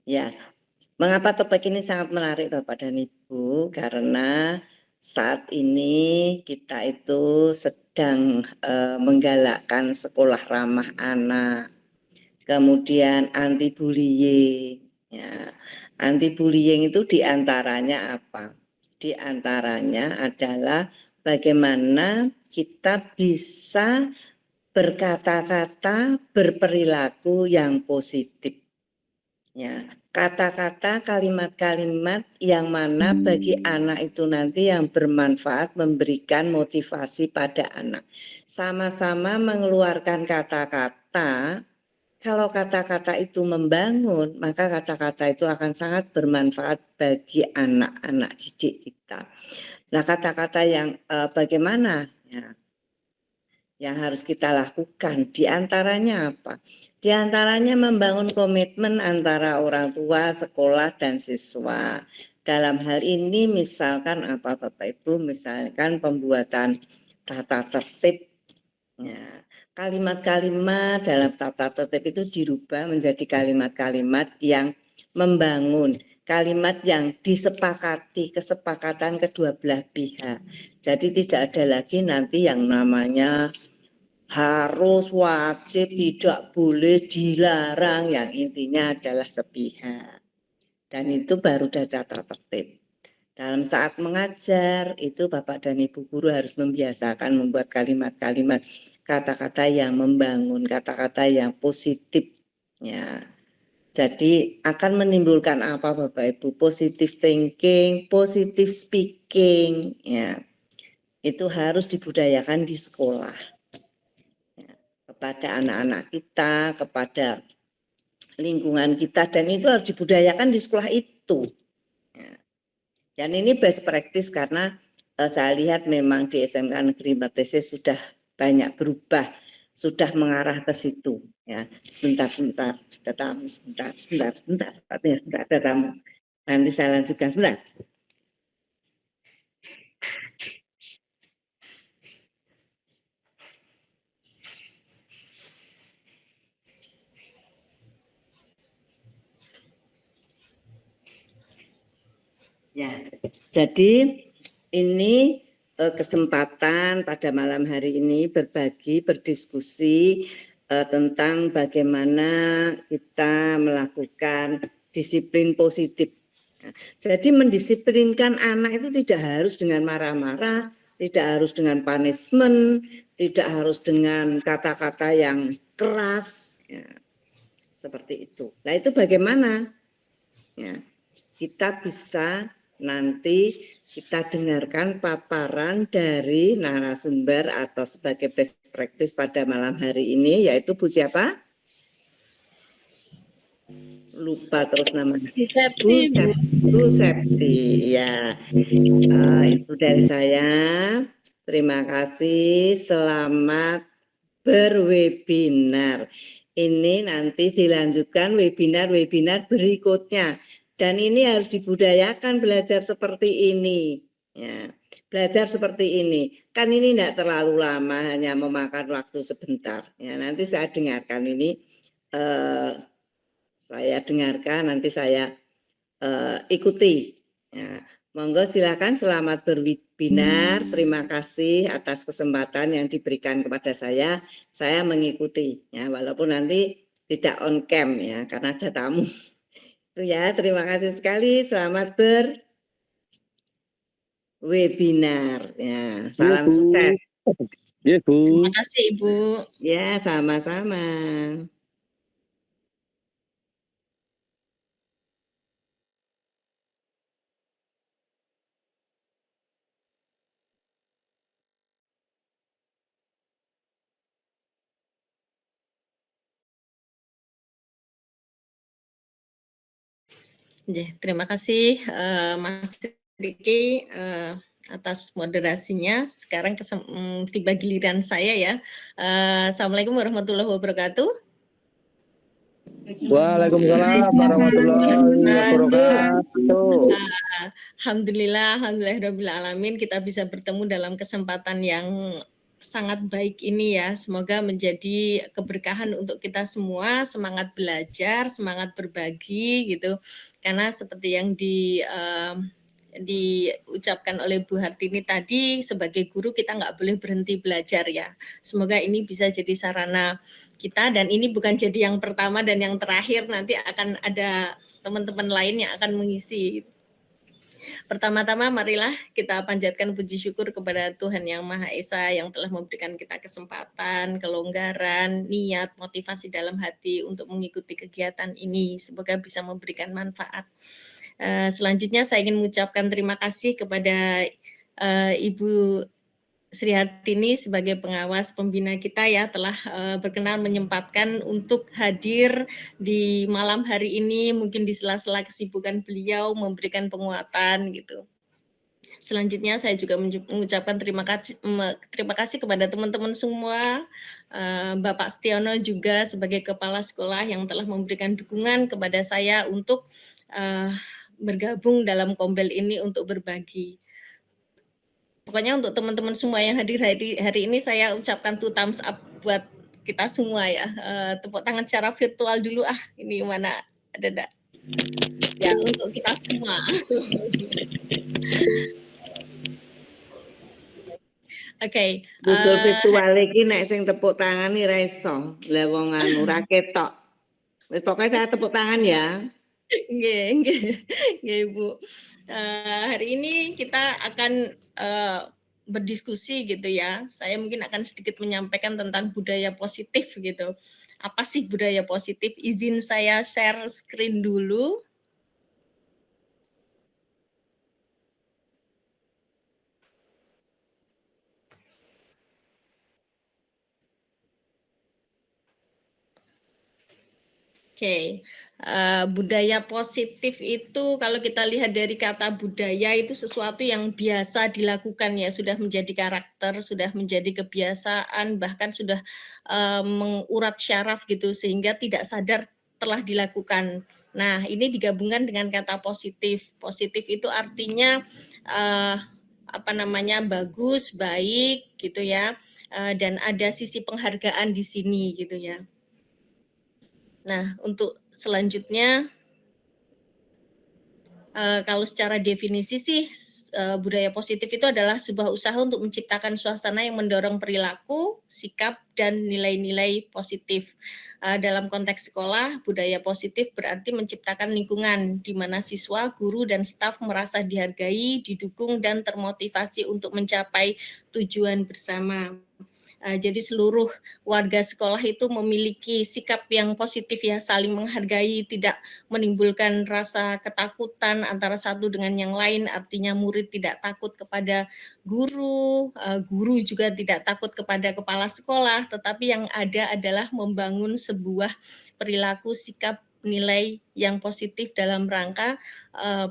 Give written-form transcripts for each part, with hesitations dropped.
Ya, mengapa topik ini sangat menarik Bapak dan Ibu? Karena saat ini kita itu sedang menggalakkan sekolah ramah anak, kemudian anti bullying. Ya, anti bullying itu diantaranya apa? Diantaranya adalah bagaimana kita bisa berkata-kata, berperilaku yang positif. Ya, kata-kata, kalimat-kalimat yang mana bagi anak itu nanti yang bermanfaat, memberikan motivasi pada anak. Sama-sama mengeluarkan kata-kata, kalau kata-kata itu membangun, maka kata-kata itu akan sangat bermanfaat bagi anak-anak didik kita. Nah, kata-kata yang bagaimana? Ya, yang harus kita lakukan. Di antaranya apa? Di antaranya membangun komitmen antara orang tua, sekolah, dan siswa. Dalam hal ini misalkan apa Bapak Ibu, misalkan pembuatan tata tertib. Ya, kalimat-kalimat dalam tata tertib itu dirubah menjadi kalimat-kalimat yang membangun, kalimat yang disepakati, kesepakatan kedua belah pihak. Jadi tidak ada lagi nanti yang namanya harus, wajib, tidak boleh, dilarang, yang intinya adalah sepihak. Dan itu baru tata tertib. Dalam saat mengajar, itu Bapak dan Ibu guru harus membiasakan membuat kalimat-kalimat, kata-kata yang membangun, kata-kata yang positif. Ya. Jadi akan menimbulkan apa Bapak Ibu? Positive thinking, positive speaking. Ya. Itu harus dibudayakan di sekolah. Kepada anak-anak kita, kepada lingkungan kita, dan itu harus dibudayakan di sekolah itu. Dan ini best practice karena saya lihat memang di SMK Negeri Matese sudah banyak berubah, sudah mengarah ke situ. Ya, sebentar, ada tamu. Nanti saya lanjutkan sebentar. Ya, jadi ini kesempatan pada malam hari ini berbagi, berdiskusi tentang bagaimana kita melakukan disiplin positif. Jadi mendisiplinkan anak itu tidak harus dengan marah-marah, tidak harus dengan punishment, tidak harus dengan kata-kata yang keras, ya, seperti itu. Nah itu bagaimana? Ya, kita bisa nanti kita dengarkan paparan dari narasumber atau sebagai best practice pada malam hari ini, yaitu Bu siapa? Lupa terus namanya. Bu Septi, ya. Itu dari saya. Terima kasih. Selamat berwebinar. Ini nanti dilanjutkan webinar-webinar berikutnya. Dan ini harus dibudayakan belajar seperti ini. Ya, belajar seperti ini. Kan ini tidak terlalu lama, hanya memakan waktu sebentar. Ya, nanti saya dengarkan ini. Saya dengarkan, nanti saya ikuti. Ya, monggo silakan, selamat berwebinar. Terima kasih atas kesempatan yang diberikan kepada saya. Saya mengikuti, ya, walaupun nanti tidak on cam ya, karena ada tamu. Itu ya, terima kasih sekali. Selamat berwebinar. Ya, salam sukses. Ya, Bu. Terima kasih, Ibu. Ya, sama-sama. Terima kasih Mas Riki atas moderasinya. Sekarang tiba giliran saya ya. Assalamualaikum warahmatullahi wabarakatuh. Waalaikumsalam warahmatullahi wabarakatuh. Alhamdulillah, alhamdulillahirabbil alamin kita bisa bertemu dalam kesempatan yang sangat baik ini ya. Semoga menjadi keberkahan untuk kita semua, semangat belajar, semangat berbagi gitu. Karena seperti yang diucapkan oleh Bu Hartini tadi, sebagai guru kita nggak boleh berhenti belajar ya. Semoga ini bisa jadi sarana kita, dan ini bukan jadi yang pertama dan yang terakhir, nanti akan ada teman-teman lain yang akan mengisi. Pertama-tama marilah kita panjatkan puji syukur kepada Tuhan Yang Maha Esa yang telah memberikan kita kesempatan, kelonggaran, niat, motivasi dalam hati untuk mengikuti kegiatan ini. Semoga bisa memberikan manfaat. Selanjutnya saya ingin mengucapkan terima kasih kepada Ibu Sri Hartini sebagai pengawas pembina kita ya, telah berkenan menyempatkan untuk hadir di malam hari ini, mungkin di sela-sela kesibukan beliau memberikan penguatan gitu. Selanjutnya saya juga mengucapkan terima kasih kepada teman-teman semua, Bapak Setiono juga sebagai kepala sekolah yang telah memberikan dukungan kepada saya untuk bergabung dalam Kombel ini untuk berbagi. Pokoknya untuk teman-teman semua yang hadir hari ini, saya ucapkan 2 thumbs up buat kita semua ya. Tepuk tangan secara virtual dulu ini mana ada enggak? Ya, untuk kita semua. Oke. Budul virtual iki nek sing tepuk tangan iki ra iso. Lah wong anu ra ketok. Wis pokoke saya tepuk tangan ya. Nggih, Ibu. Hari ini kita akan berdiskusi gitu ya. Saya mungkin akan sedikit menyampaikan tentang budaya positif gitu. Apa sih budaya positif? Izin saya share screen dulu. Oke, budaya positif itu kalau kita lihat dari kata budaya itu sesuatu yang biasa dilakukan ya, sudah menjadi karakter, sudah menjadi kebiasaan, bahkan sudah mengurat syaraf gitu sehingga tidak sadar telah dilakukan. Nah, ini digabungkan dengan kata positif. Positif itu artinya bagus, baik gitu ya, dan ada sisi penghargaan di sini gitu ya. Nah, untuk selanjutnya, kalau secara definisi sih, budaya positif itu adalah sebuah usaha untuk menciptakan suasana yang mendorong perilaku, sikap, dan nilai-nilai positif. Dalam konteks sekolah, budaya positif berarti menciptakan lingkungan di mana siswa, guru, dan staf merasa dihargai, didukung, dan termotivasi untuk mencapai tujuan bersama. Jadi seluruh warga sekolah itu memiliki sikap yang positif ya, saling menghargai, tidak menimbulkan rasa ketakutan antara satu dengan yang lain, artinya murid tidak takut kepada guru, guru juga tidak takut kepada kepala sekolah, tetapi yang ada adalah membangun sebuah perilaku, sikap, nilai yang positif dalam rangka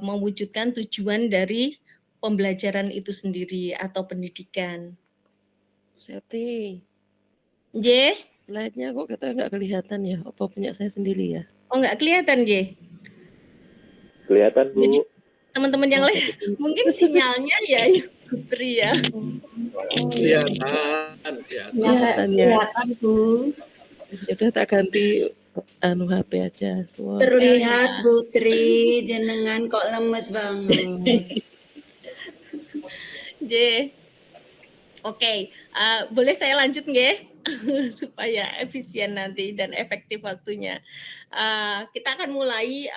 mewujudkan tujuan dari pembelajaran itu sendiri atau pendidikan. Septi, J, slide-nya kok kita nggak kelihatan ya? Apa punya saya sendiri ya? oh nggak kelihatan J? Kelihatan, Bu. Jadi teman-teman yang lain mungkin sinyalnya ya Putri ya. Kelihatan ya. Kelihatan, Bu. Ya udah tak ganti HP aja. Semua. Terlihat Putri jenengan kok lemes banget. J. Oke, boleh saya lanjut nggih? Supaya efisien nanti dan efektif waktunya. Kita akan mulai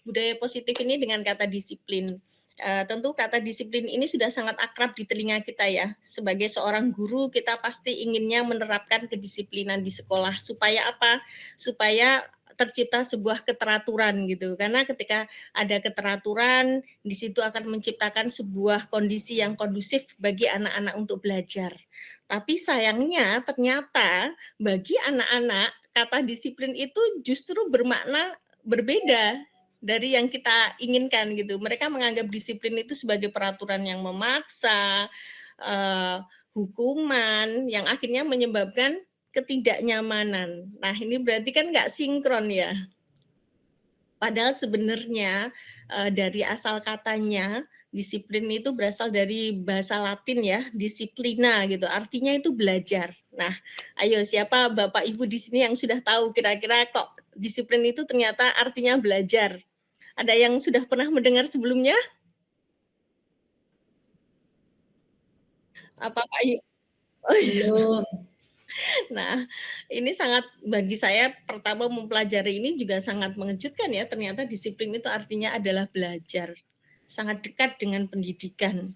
budaya positif ini dengan kata disiplin. Tentu kata disiplin ini sudah sangat akrab di telinga kita ya. Sebagai seorang guru, kita pasti inginnya menerapkan kedisiplinan di sekolah. Supaya apa? Supaya tercipta sebuah keteraturan gitu. Karena ketika ada keteraturan, di situ akan menciptakan sebuah kondisi yang kondusif bagi anak-anak untuk belajar. Tapi sayangnya ternyata bagi anak-anak kata disiplin itu justru bermakna berbeda dari yang kita inginkan gitu. Mereka menganggap disiplin itu sebagai peraturan yang memaksa, hukuman yang akhirnya menyebabkan ketidaknyamanan. Nah, ini berarti kan nggak sinkron ya. Padahal sebenarnya dari asal katanya Disiplin itu berasal dari bahasa Latin ya, disiplina gitu. Artinya itu belajar. Nah, ayo siapa Bapak Ibu di sini yang sudah tahu kira-kira kok disiplin itu ternyata artinya belajar? Ada yang sudah pernah mendengar sebelumnya? Apa Pak Yu? Oh iya. Belum. Nah, ini sangat bagi saya pertama mempelajari ini juga sangat mengejutkan ya, ternyata disiplin itu artinya adalah belajar. Sangat dekat dengan pendidikan.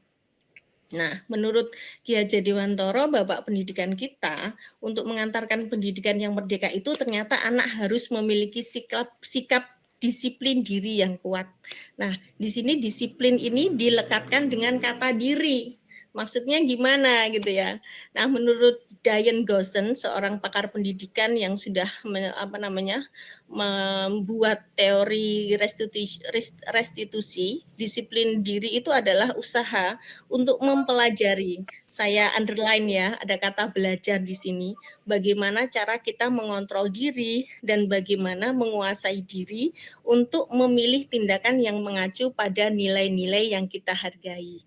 Nah, menurut Ki Hajar Dewantara, Bapak Pendidikan kita, untuk mengantarkan pendidikan yang merdeka itu ternyata anak harus memiliki sikap disiplin diri yang kuat. Nah, di sini disiplin ini dilekatkan dengan kata diri. Maksudnya gimana gitu ya. Nah, menurut Diane Gosden, seorang pakar pendidikan yang sudah membuat teori restitusi, disiplin diri itu adalah usaha untuk mempelajari. Saya underline ya, ada kata belajar di sini. Bagaimana cara kita mengontrol diri dan bagaimana menguasai diri untuk memilih tindakan yang mengacu pada nilai-nilai yang kita hargai.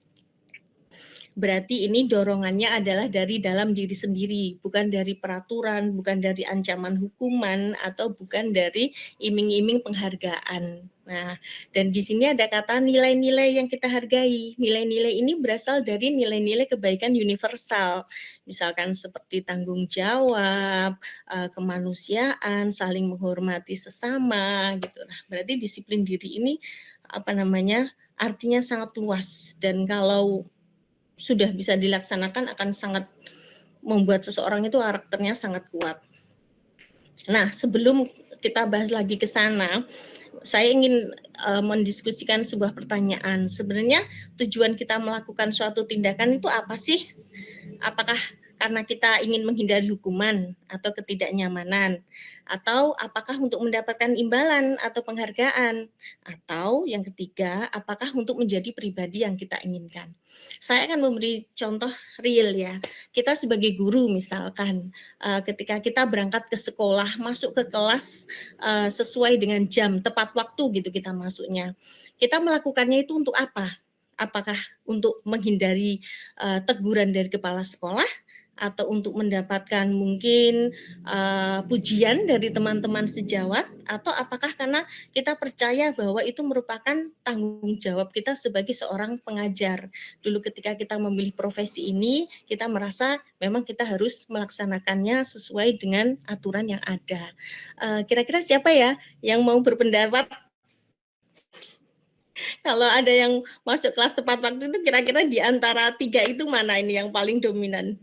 Berarti ini dorongannya adalah dari dalam diri sendiri, bukan dari peraturan, bukan dari ancaman hukuman, atau bukan dari iming-iming penghargaan. Nah, dan di sini ada kata nilai-nilai yang kita hargai. Nilai-nilai ini berasal dari nilai-nilai kebaikan universal, misalkan seperti tanggung jawab, kemanusiaan, saling menghormati sesama, gitu. Nah, berarti disiplin diri ini artinya sangat luas, dan kalau sudah bisa dilaksanakan akan sangat membuat seseorang itu karakternya sangat kuat. Nah, sebelum kita bahas lagi ke sana, saya ingin mendiskusikan sebuah pertanyaan. Sebenarnya tujuan kita melakukan suatu tindakan itu apa sih? Apakah karena kita ingin menghindari hukuman atau ketidaknyamanan, atau apakah untuk mendapatkan imbalan atau penghargaan, atau yang ketiga, apakah untuk menjadi pribadi yang kita inginkan. Saya akan memberi contoh real ya. Kita sebagai guru misalkan, ketika kita berangkat ke sekolah, masuk ke kelas sesuai dengan jam, tepat waktu gitu kita masuknya. Kita melakukannya itu untuk apa? Apakah untuk menghindari teguran dari kepala sekolah, atau untuk mendapatkan mungkin pujian dari teman-teman sejawat, atau apakah karena kita percaya bahwa itu merupakan tanggung jawab kita sebagai seorang pengajar. Dulu ketika kita memilih profesi ini, kita merasa memang kita harus melaksanakannya sesuai dengan aturan yang ada. Kira-kira siapa ya yang mau berpendapat? Kalau ada yang masuk kelas tepat waktu itu kira-kira di antara 3 itu mana ini yang paling dominan?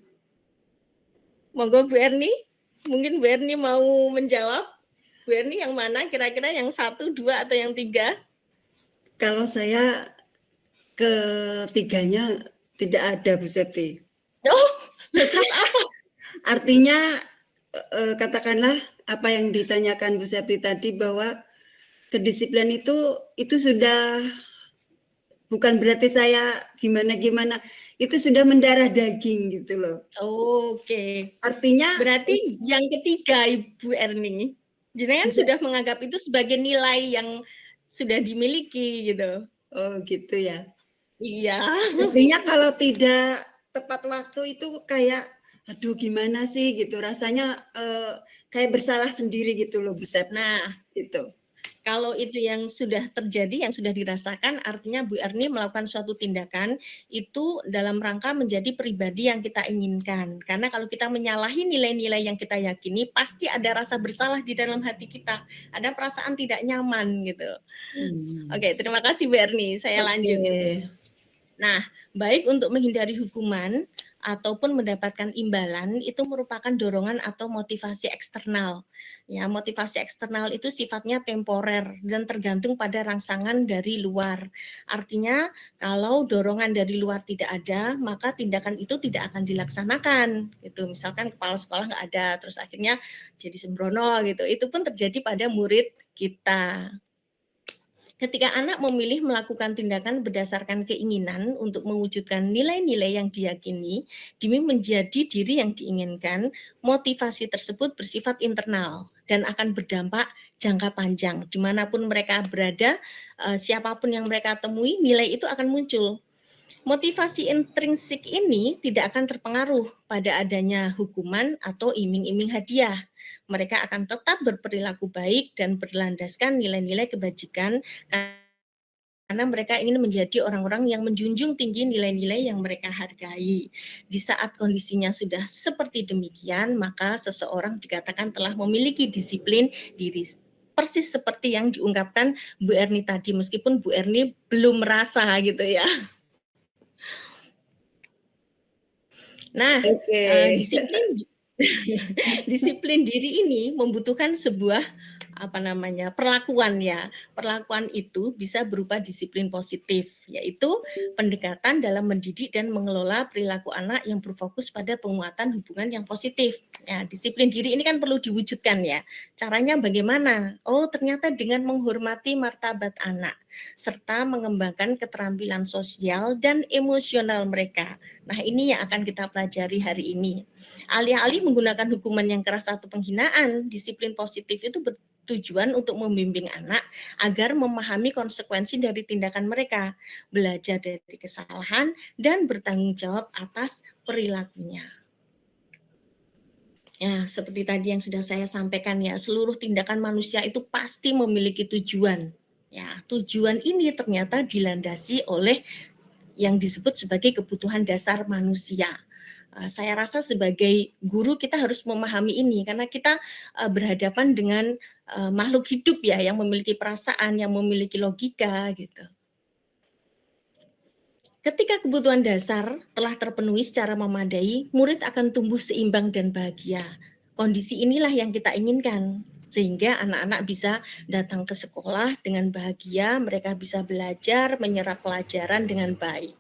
Monggo Bu Erni, mungkin Bu Erni mau menjawab. Bu Erni yang mana kira-kira, yang 1, 2 atau yang 3? Kalau saya ketiganya tidak ada, Bu Septi. Oh, terus apa? Artinya katakanlah apa yang ditanyakan Bu Septi tadi, bahwa kedisiplinan itu sudah bukan berarti saya gimana-gimana, itu sudah mendarah daging gitu loh. Oke. Artinya Berarti yang ketiga Ibu Erni, jenengan sudah menganggap itu sebagai nilai yang sudah dimiliki gitu. Oh gitu ya. Iya. Artinya kalau tidak tepat waktu itu kayak aduh gimana sih gitu, rasanya kayak bersalah sendiri gitu loh Bu Sep. Nah, Gitu. kalau itu yang sudah terjadi, yang sudah dirasakan, artinya Bu Erni melakukan suatu tindakan itu dalam rangka menjadi pribadi yang kita inginkan. Karena kalau kita menyalahi nilai-nilai yang kita yakini, pasti ada rasa bersalah di dalam hati kita. Ada perasaan tidak nyaman gitu. Oke, terima kasih Bu Erni. Saya lanjut. Nah, baik untuk menghindari hukuman ataupun mendapatkan imbalan itu merupakan dorongan atau motivasi eksternal. Ya, motivasi eksternal itu sifatnya temporer dan tergantung pada rangsangan dari luar. Artinya, kalau dorongan dari luar tidak ada, maka tindakan itu tidak akan dilaksanakan. Gitu. Misalkan kepala sekolah nggak ada, terus akhirnya jadi sembrono gitu. Itu pun terjadi pada murid kita. Ketika anak memilih melakukan tindakan berdasarkan keinginan untuk mewujudkan nilai-nilai yang diyakini demi menjadi diri yang diinginkan, motivasi tersebut bersifat internal dan akan berdampak jangka panjang. Dimanapun mereka berada, siapapun yang mereka temui, nilai itu akan muncul. Motivasi intrinsik ini tidak akan terpengaruh pada adanya hukuman atau iming-iming hadiah. Mereka akan tetap berperilaku baik dan berlandaskan nilai-nilai kebajikan karena mereka ingin menjadi orang-orang yang menjunjung tinggi nilai-nilai yang mereka hargai. Di saat kondisinya sudah seperti demikian, maka seseorang dikatakan telah memiliki disiplin diri. Persis seperti yang diungkapkan Bu Erni tadi, meskipun Bu Erni belum merasa gitu ya. Nah, Oke. disiplin disiplin diri ini membutuhkan sebuah perlakuan ya. Perlakuan itu bisa berupa disiplin positif, yaitu pendekatan dalam mendidik dan mengelola perilaku anak yang berfokus pada penguatan hubungan yang positif. Ya, disiplin diri ini kan perlu diwujudkan ya. Caranya bagaimana? Oh, ternyata dengan menghormati martabat anak serta mengembangkan keterampilan sosial dan emosional mereka. Nah, ini yang akan kita pelajari hari ini. Alih-alih menggunakan hukuman yang keras atau penghinaan, disiplin positif itu tujuan untuk membimbing anak agar memahami konsekuensi dari tindakan mereka, belajar dari kesalahan, dan bertanggung jawab atas perilakunya. Ya, seperti tadi yang sudah saya sampaikan ya, seluruh tindakan manusia itu pasti memiliki tujuan. Ya, tujuan ini ternyata dilandasi oleh yang disebut sebagai kebutuhan dasar manusia. Saya rasa sebagai guru kita harus memahami ini karena kita berhadapan dengan makhluk hidup ya yang memiliki perasaan, yang memiliki logika gitu. Ketika kebutuhan dasar telah terpenuhi secara memadai, murid akan tumbuh seimbang dan bahagia. Kondisi inilah yang kita inginkan, sehingga anak-anak bisa datang ke sekolah dengan bahagia, mereka bisa belajar, menyerap pelajaran dengan baik.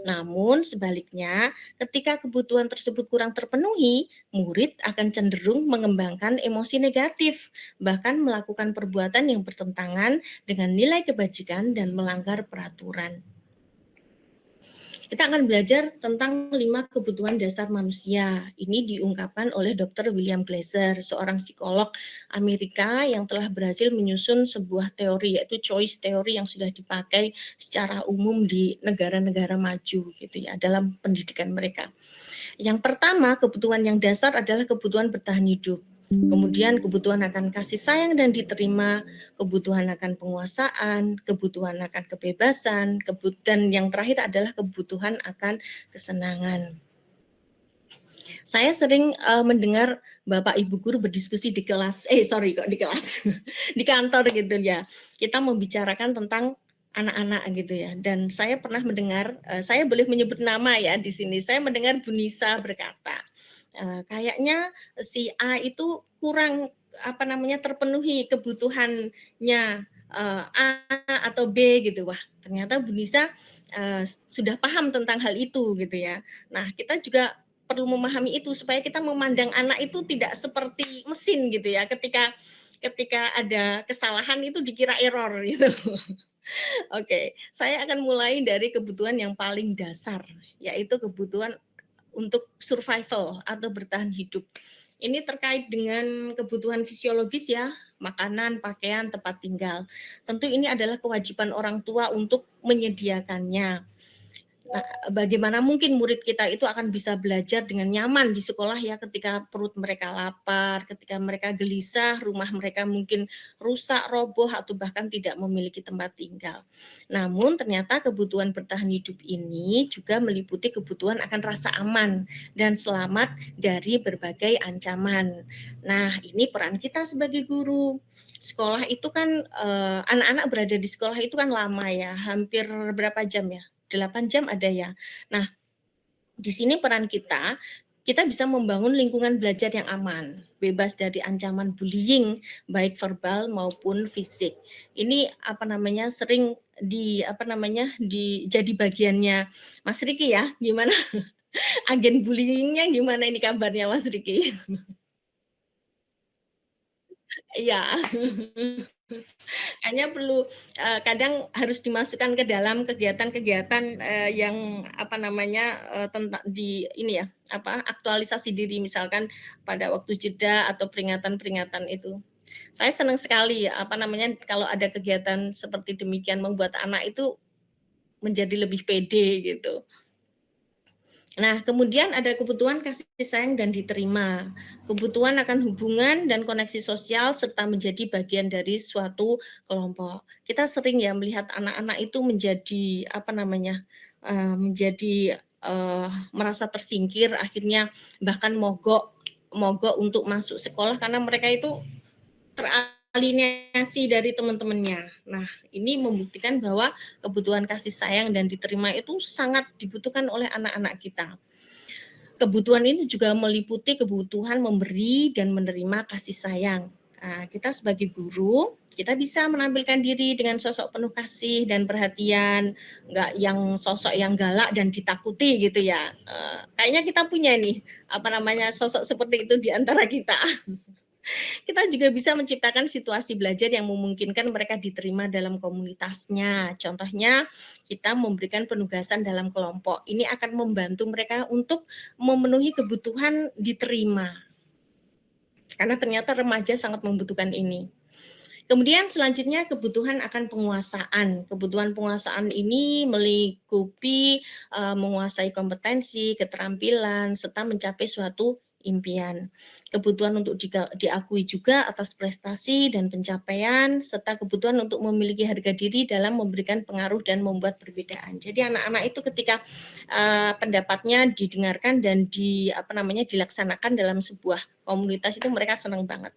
Namun sebaliknya, ketika kebutuhan tersebut kurang terpenuhi, murid akan cenderung mengembangkan emosi negatif, bahkan melakukan perbuatan yang bertentangan dengan nilai kebajikan dan melanggar peraturan. Kita akan belajar tentang 5 kebutuhan dasar manusia. Ini diungkapkan oleh Dr. William Glasser, seorang psikolog Amerika yang telah berhasil menyusun sebuah teori, yaitu choice theory yang sudah dipakai secara umum di negara-negara maju gitu ya dalam pendidikan mereka. Yang pertama, kebutuhan yang dasar adalah kebutuhan bertahan hidup. Kemudian kebutuhan akan kasih sayang dan diterima, kebutuhan akan penguasaan, kebutuhan akan kebebasan, dan yang terakhir adalah kebutuhan akan kesenangan. Saya sering mendengar Bapak Ibu guru berdiskusi di kelas, di kantor gitu ya. Kita membicarakan tentang anak-anak gitu ya. Dan saya pernah mendengar, saya boleh menyebut nama ya di sini. Saya mendengar Bu Nisa berkata, kayaknya si A itu kurang terpenuhi kebutuhannya A atau B gitu. Wah, ternyata Bu Nisa sudah paham tentang hal itu gitu ya. Nah, kita juga perlu memahami itu supaya kita memandang anak itu tidak seperti mesin gitu ya. Ketika ada kesalahan itu dikira error gitu. Oke, saya akan mulai dari kebutuhan yang paling dasar, yaitu kebutuhan untuk survival atau bertahan hidup. Ini terkait dengan kebutuhan fisiologis ya, makanan, pakaian, tempat tinggal. Tentu ini adalah kewajiban orang tua untuk menyediakannya. Nah, bagaimana mungkin murid kita itu akan bisa belajar dengan nyaman di sekolah ya ketika perut mereka lapar, ketika mereka gelisah, rumah mereka mungkin rusak, roboh, atau bahkan tidak memiliki tempat tinggal. Namun ternyata kebutuhan bertahan hidup ini juga meliputi kebutuhan akan rasa aman dan selamat dari berbagai ancaman. Nah, ini peran kita sebagai guru. Sekolah itu kan, anak-anak berada di sekolah itu kan lama ya, hampir berapa jam ya? 8 jam ada ya. Nah, di sini peran kita bisa membangun lingkungan belajar yang aman, bebas dari ancaman bullying, baik verbal maupun fisik. Ini sering jadi bagiannya Mas Riki ya. Gimana agen bullying-nya gimana ini kabarnya Mas Riki? Iya. Hanya perlu, kadang harus dimasukkan ke dalam kegiatan-kegiatan, yang apa namanya, tentang di ini ya, apa, aktualisasi diri misalkan pada waktu jeda atau peringatan-peringatan itu. Saya senang sekali, apa namanya, kalau ada kegiatan seperti demikian membuat anak itu menjadi lebih pede gitu. Nah, kemudian ada kebutuhan kasih sayang dan diterima. Kebutuhan akan hubungan dan koneksi sosial serta menjadi bagian dari suatu kelompok. Kita sering ya melihat anak-anak itu menjadi apa namanya? Menjadi merasa tersingkir, akhirnya bahkan mogok mogok untuk masuk sekolah karena mereka itu teralienasi dari teman-temannya. Nah, ini membuktikan bahwa kebutuhan kasih sayang dan diterima itu sangat dibutuhkan oleh anak-anak kita. Kebutuhan ini juga meliputi kebutuhan memberi dan menerima kasih sayang. Nah, kita sebagai guru, kita bisa menampilkan diri dengan sosok penuh kasih dan perhatian, nggak yang sosok yang galak dan ditakuti gitu ya. Kayaknya kita punya nih, apa namanya, sosok seperti itu di antara kita. Kita juga bisa menciptakan situasi belajar yang memungkinkan mereka diterima dalam komunitasnya. Contohnya, kita memberikan penugasan dalam kelompok. Ini akan membantu mereka untuk memenuhi kebutuhan diterima. Karena ternyata remaja sangat membutuhkan ini. Kemudian selanjutnya kebutuhan akan penguasaan. Kebutuhan penguasaan ini melingkupi menguasai kompetensi, keterampilan, serta mencapai suatu impian. Kebutuhan untuk diakui juga atas prestasi dan pencapaian, serta kebutuhan untuk memiliki harga diri dalam memberikan pengaruh dan membuat perbedaan. Jadi anak-anak itu ketika pendapatnya didengarkan dan dilaksanakan dalam sebuah komunitas itu mereka senang banget.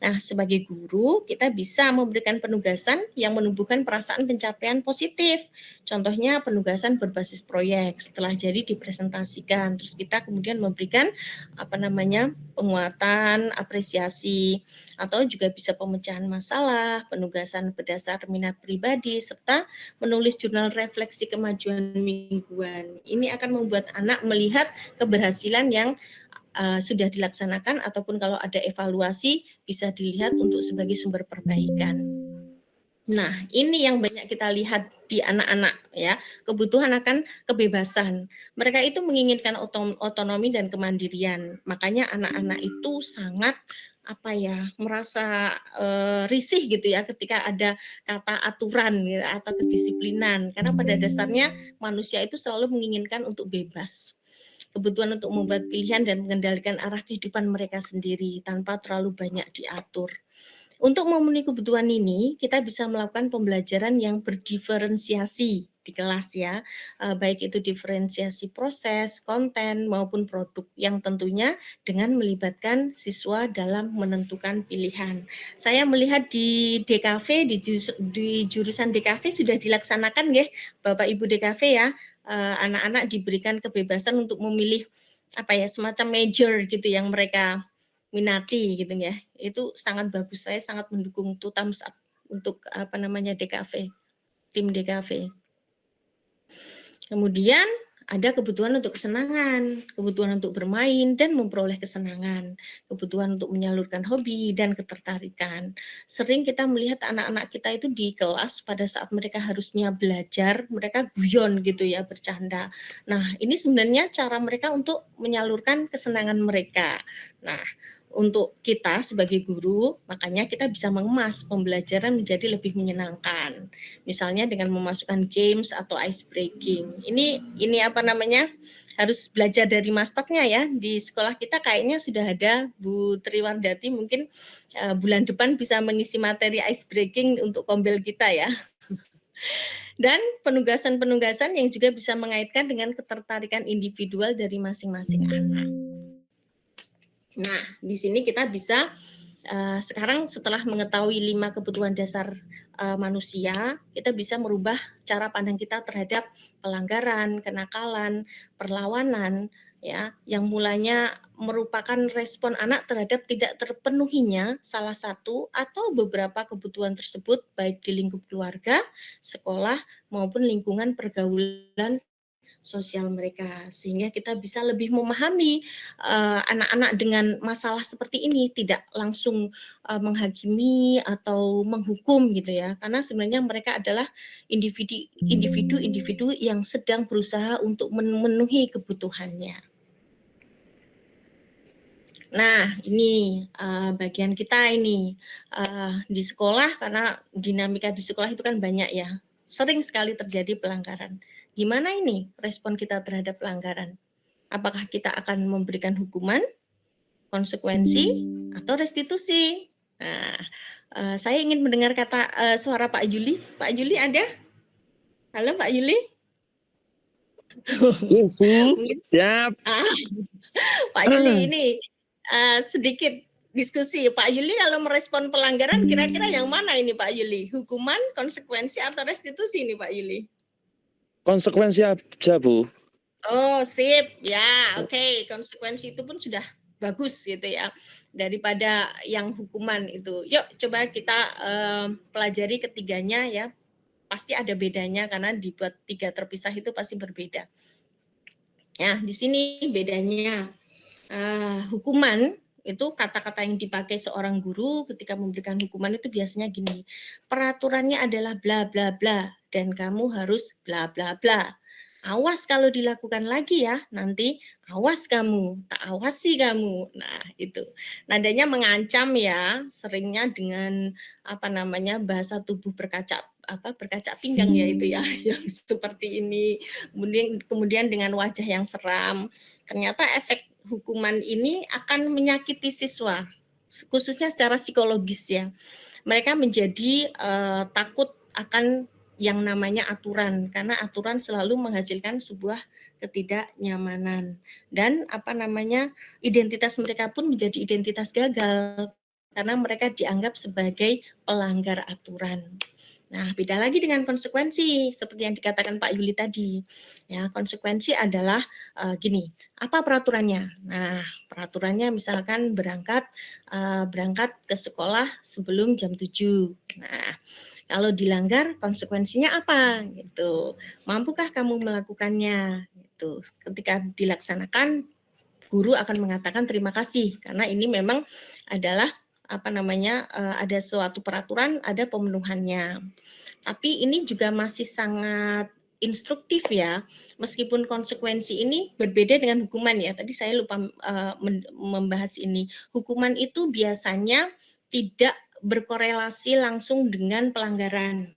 Nah, sebagai guru, kita bisa memberikan penugasan yang menumbuhkan perasaan pencapaian positif. Contohnya penugasan berbasis proyek, setelah jadi dipresentasikan. Terus kita kemudian memberikan penguatan, apresiasi, atau juga bisa pemecahan masalah, penugasan berdasar minat pribadi, serta menulis jurnal refleksi kemajuan mingguan. Ini akan membuat anak melihat keberhasilan yang sudah dilaksanakan ataupun kalau ada evaluasi bisa dilihat untuk sebagai sumber perbaikan. Nah, ini yang banyak kita lihat di anak-anak ya, kebutuhan akan kebebasan. Mereka itu menginginkan otonomi dan kemandirian. Makanya anak-anak itu sangat merasa risih gitu ya ketika ada kata aturan gitu, atau kedisiplinan. Karena pada dasarnya manusia itu selalu menginginkan untuk bebas. Kebutuhan untuk membuat pilihan dan mengendalikan arah kehidupan mereka sendiri tanpa terlalu banyak diatur. Untuk memenuhi kebutuhan ini, kita bisa melakukan pembelajaran yang berdiferensiasi di kelas ya, baik itu diferensiasi proses, konten, maupun produk yang tentunya dengan melibatkan siswa dalam menentukan pilihan. Saya melihat di DKV, di jurusan DKV sudah dilaksanakan ya, Bapak Ibu DKV ya, anak-anak diberikan kebebasan untuk memilih semacam major gitu yang mereka minati gitu ya. Itu sangat bagus. Saya sangat mendukung tuh thumbs up untuk DKV, tim DKV. Kemudian ada kebutuhan untuk kesenangan, kebutuhan untuk bermain dan memperoleh kesenangan, kebutuhan untuk menyalurkan hobi dan ketertarikan. Sering kita melihat anak-anak kita itu di kelas pada saat mereka harusnya belajar, mereka guyon gitu ya, bercanda. Nah, ini sebenarnya cara mereka untuk menyalurkan kesenangan mereka. Nah, untuk kita sebagai guru, makanya kita bisa mengemas pembelajaran menjadi lebih menyenangkan. Misalnya dengan memasukkan games atau ice breaking. Ini harus belajar dari masternya ya. Di sekolah kita kayaknya sudah ada Bu Triwardati, mungkin bulan depan bisa mengisi materi ice breaking untuk kombel kita ya. Dan penugasan-penugasan yang juga bisa mengaitkan dengan ketertarikan individual dari masing-masing anak. Nah, di sini kita bisa sekarang setelah mengetahui 5 kebutuhan dasar manusia, kita bisa merubah cara pandang kita terhadap pelanggaran, kenakalan, perlawanan, ya, yang mulanya merupakan respon anak terhadap tidak terpenuhinya salah satu atau beberapa kebutuhan tersebut, baik di lingkup keluarga, sekolah, maupun lingkungan pergaulan sosial mereka, sehingga kita bisa lebih memahami anak-anak dengan masalah seperti ini, tidak langsung menghakimi atau menghukum gitu ya, karena sebenarnya mereka adalah individu yang sedang berusaha untuk memenuhi kebutuhannya. Nah, ini bagian kita ini di sekolah, karena dinamika di sekolah itu kan banyak ya, sering sekali terjadi pelanggaran. Gimana ini respon kita terhadap pelanggaran? Apakah kita akan memberikan hukuman, konsekuensi, atau restitusi? Nah, saya ingin mendengar suara Pak Juli. Pak Juli ada? Halo Pak Juli? Ibu, Mungkin siap. Pak Yuli ini sedikit diskusi. Pak Yuli kalau merespon pelanggaran kira-kira yang mana ini Pak Yuli? Hukuman, konsekuensi, atau restitusi ini Pak Yuli? Konsekuensi aja, Bu. Oh sip, ya oke. Konsekuensi itu pun sudah bagus gitu ya, daripada yang hukuman itu. Yuk coba kita pelajari ketiganya ya. Pasti ada bedanya karena dibuat 3 terpisah itu pasti berbeda. Ya, di sini bedanya. Hukuman itu kata-kata yang dipakai seorang guru ketika memberikan hukuman itu biasanya gini, peraturannya adalah bla bla bla dan kamu harus bla bla bla. Awas kalau dilakukan lagi ya, nanti awas kamu, tak awasi kamu. Nah, itu. Nadanya mengancam ya, seringnya dengan bahasa tubuh berkaca pinggang ya itu ya, yang seperti ini. Kemudian dengan wajah yang seram. Ternyata efek hukuman ini akan menyakiti siswa, khususnya secara psikologis ya. Mereka menjadi takut akan yang namanya aturan, karena aturan selalu menghasilkan sebuah ketidaknyamanan dan identitas mereka pun menjadi identitas gagal karena mereka dianggap sebagai pelanggar aturan. Nah, beda lagi dengan konsekuensi seperti yang dikatakan Pak Yuli tadi. Ya, konsekuensi adalah gini, apa peraturannya? Nah, peraturannya misalkan berangkat ke sekolah sebelum jam 7. Nah, kalau dilanggar konsekuensinya apa? Gitu. Mampukah kamu melakukannya? Gitu. Ketika dilaksanakan, guru akan mengatakan terima kasih karena ini memang adalah ada suatu peraturan, ada pemenuhannya. Tapi ini juga masih sangat instruktif ya, meskipun konsekuensi ini berbeda dengan hukuman ya. Tadi saya lupa membahas ini. Hukuman itu biasanya tidak berkorelasi langsung dengan pelanggaran.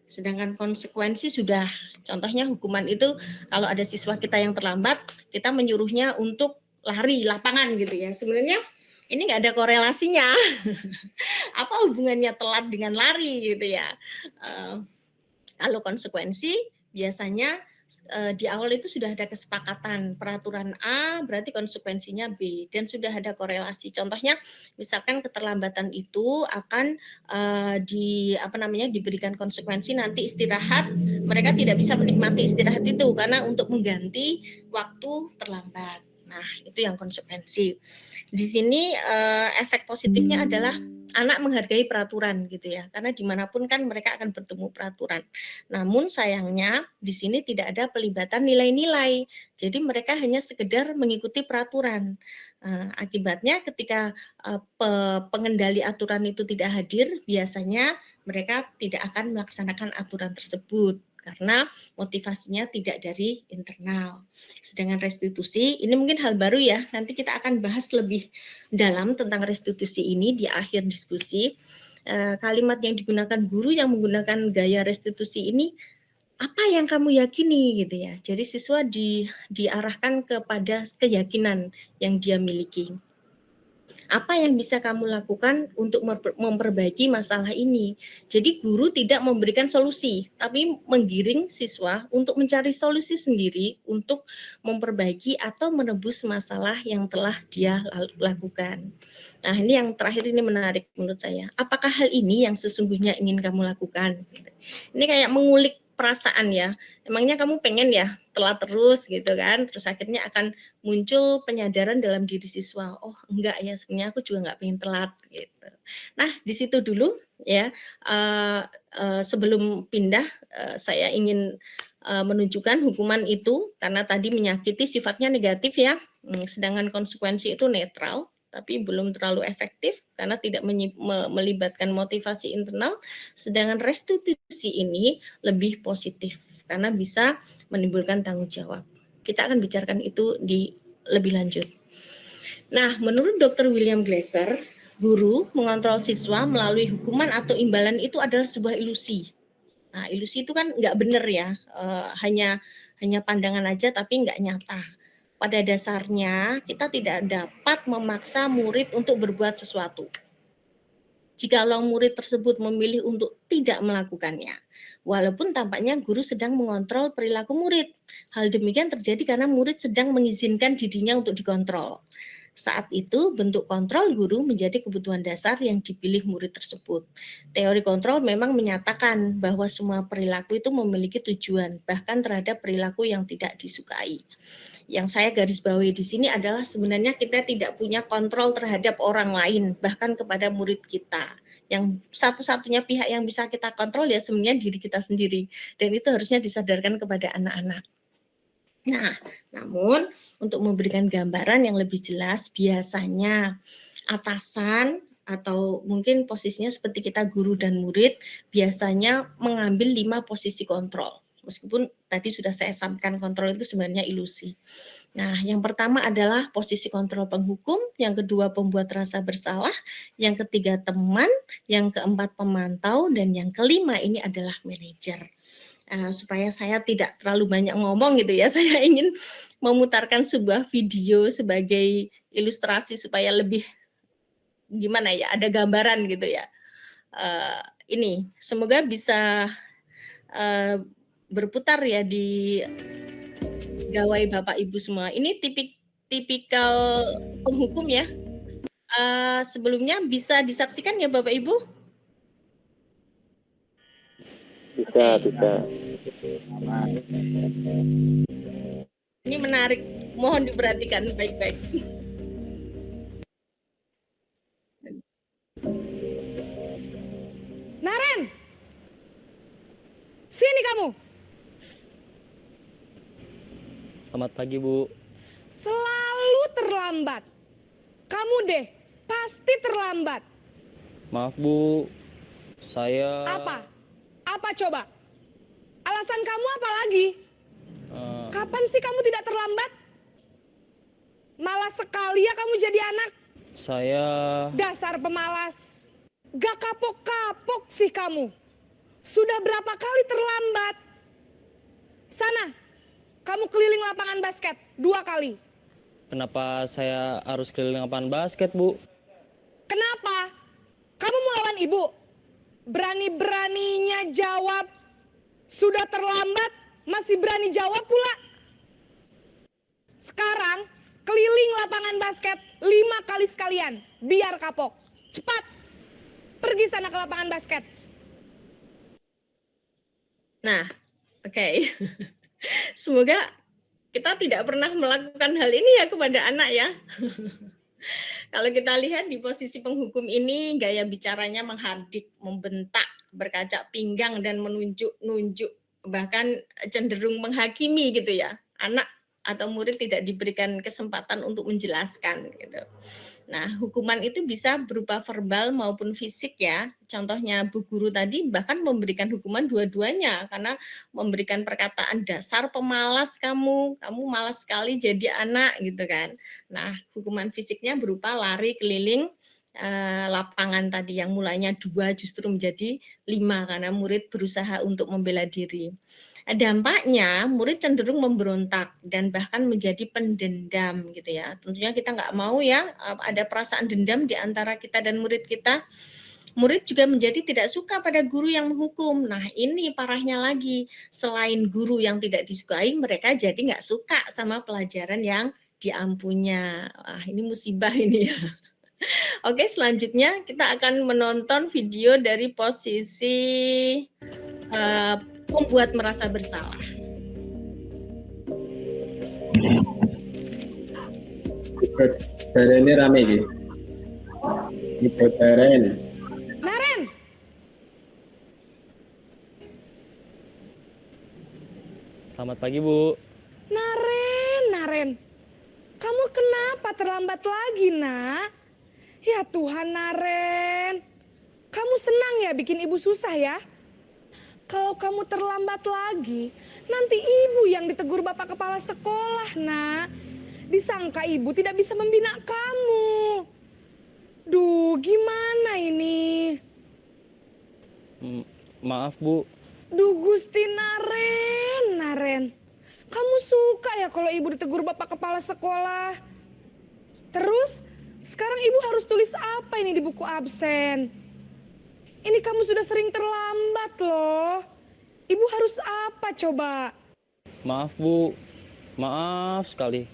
Sedangkan konsekuensi sudah, contohnya hukuman itu kalau ada siswa kita yang terlambat, kita menyuruhnya untuk lari lapangan gitu ya. Sebenarnya ini nggak ada korelasinya. Apa hubungannya telat dengan lari gitu ya. Kalau konsekuensi biasanya di awal itu sudah ada kesepakatan peraturan A berarti konsekuensinya B dan sudah ada korelasi. Contohnya misalkan keterlambatan itu akan diberikan konsekuensi nanti istirahat, mereka tidak bisa menikmati istirahat itu karena untuk mengganti waktu terlambat. Nah, itu yang konsekuensi. Di sini efek positifnya adalah anak menghargai peraturan gitu ya, karena dimanapun kan mereka akan bertemu peraturan. Namun sayangnya di sini tidak ada pelibatan nilai-nilai, jadi mereka hanya sekedar mengikuti peraturan. Akibatnya ketika pengendali aturan itu tidak hadir, biasanya mereka tidak akan melaksanakan aturan tersebut karena motivasinya tidak dari internal. Sedangkan restitusi, ini mungkin hal baru ya, nanti kita akan bahas lebih dalam tentang restitusi ini di akhir diskusi. Kalimat yang digunakan guru yang menggunakan gaya restitusi ini, apa yang kamu yakini gitu ya. Jadi siswa diarahkan kepada keyakinan yang dia miliki. Apa yang bisa kamu lakukan untuk memperbaiki masalah ini? Jadi guru tidak memberikan solusi, tapi menggiring siswa untuk mencari solusi sendiri untuk memperbaiki atau menebus masalah yang telah dia lakukan. Nah, ini yang terakhir ini menarik menurut saya. Apakah hal ini yang sesungguhnya ingin kamu lakukan? Ini kayak mengulik perasaan ya. Emangnya kamu pengen ya telat terus gitu kan? Terus akhirnya akan muncul penyadaran dalam diri siswa. Oh enggak ya, sebenarnya aku juga enggak pengen telat gitu. Nah di situ dulu ya. Sebelum pindah, saya ingin menunjukkan hukuman itu karena tadi menyakiti sifatnya negatif ya, sedangkan konsekuensi itu netral tapi belum terlalu efektif karena tidak melibatkan motivasi internal, sedangkan restitusi ini lebih positif karena bisa menimbulkan tanggung jawab. Kita akan bicarakan itu di lebih lanjut. Nah, menurut Dr. William Glasser, guru mengontrol siswa melalui hukuman atau imbalan itu adalah sebuah ilusi. Nah, ilusi itu kan nggak benar ya, hanya pandangan aja tapi nggak nyata. Pada dasarnya kita tidak dapat memaksa murid untuk berbuat sesuatu. Jikalau murid tersebut memilih untuk tidak melakukannya, walaupun tampaknya guru sedang mengontrol perilaku murid. Hal demikian terjadi karena murid sedang mengizinkan dirinya untuk dikontrol. Saat itu, bentuk kontrol guru menjadi kebutuhan dasar yang dipilih murid tersebut. Teori kontrol memang menyatakan bahwa semua perilaku itu memiliki tujuan, bahkan terhadap perilaku yang tidak disukai. Yang saya garis bawahi di sini adalah sebenarnya kita tidak punya kontrol terhadap orang lain, bahkan kepada murid kita. Yang satu-satunya pihak yang bisa kita kontrol ya sebenarnya diri kita sendiri. Dan itu harusnya disadarkan kepada anak-anak. Nah, namun untuk memberikan gambaran yang lebih jelas, biasanya atasan atau mungkin posisinya seperti kita guru dan murid, biasanya mengambil 5 posisi kontrol. Meskipun tadi sudah saya sampaikan kontrol itu sebenarnya ilusi. Nah, yang pertama adalah posisi kontrol penghukum, yang kedua pembuat rasa bersalah, yang ketiga teman, yang keempat pemantau, dan yang kelima ini adalah manajer. Supaya saya tidak terlalu banyak ngomong gitu ya, saya ingin memutarkan sebuah video sebagai ilustrasi supaya lebih gimana ya, ada gambaran gitu ya. Ini semoga bisa berputar ya di gawai Bapak Ibu semua. Ini tipikal penghukum ya. Sebelumnya bisa disaksikan ya Bapak Ibu? Bisa. Ini menarik, mohon diperhatikan baik-baik. Naren, sini kamu. Selamat pagi, Bu. Selalu terlambat. Kamu deh, pasti terlambat. Maaf, Bu. Saya... Apa coba? Alasan kamu apa lagi? Kapan sih kamu tidak terlambat? Malas sekali ya kamu jadi anak. Saya... Dasar pemalas. Gak kapok-kapok sih kamu. Sudah berapa kali terlambat? Sana, kamu keliling lapangan basket 2 kali. Kenapa saya harus keliling lapangan basket, Bu? Kenapa? Kamu mau lawan ibu? Berani-beraninya jawab. Sudah terlambat, masih berani jawab pula. Sekarang, keliling lapangan basket 5 kali sekalian. Biar kapok. Cepat. Pergi sana ke lapangan basket. Nah, oke. Semoga kita tidak pernah melakukan hal ini ya kepada anak ya. Kalau kita lihat di posisi penghukum ini, gaya bicaranya menghardik, membentak, berkaca pinggang dan menunjuk-nunjuk, bahkan cenderung menghakimi gitu ya. Anak atau murid tidak diberikan kesempatan untuk menjelaskan gitu. Nah, hukuman itu bisa berupa verbal maupun fisik ya. Contohnya Bu Guru tadi bahkan memberikan hukuman dua-duanya karena memberikan perkataan dasar pemalas kamu malas sekali jadi anak gitu kan. Nah, hukuman fisiknya berupa lari keliling lapangan tadi yang mulanya 2 justru menjadi 5 karena murid berusaha untuk membela diri. Dampaknya murid cenderung memberontak dan bahkan menjadi pendendam gitu ya. Tentunya kita nggak mau ya ada perasaan dendam di antara kita dan murid kita. Murid juga menjadi tidak suka pada guru yang menghukum. Nah ini parahnya lagi, selain guru yang tidak disukai, mereka jadi nggak suka sama pelajaran yang diampunya. Wah ini musibah ini ya. Oke, selanjutnya kita akan menonton video dari posisi membuat merasa bersalah. Ini rame gitu. Naren. Selamat pagi, Bu. Naren, kamu kenapa terlambat lagi, nak? Ya Tuhan, Naren. Kamu senang ya bikin ibu susah ya? Kalau kamu terlambat lagi, nanti ibu yang ditegur bapak kepala sekolah, nak. Disangka ibu tidak bisa membina kamu. Duh, gimana ini? Maaf, Bu. Duh, Gusti Naren. Kamu suka ya kalau ibu ditegur bapak kepala sekolah? Terus, sekarang ibu harus tulis apa ini di buku absen? Ini kamu sudah sering terlambat loh. Ibu harus apa coba? Maaf, Bu. Maaf sekali.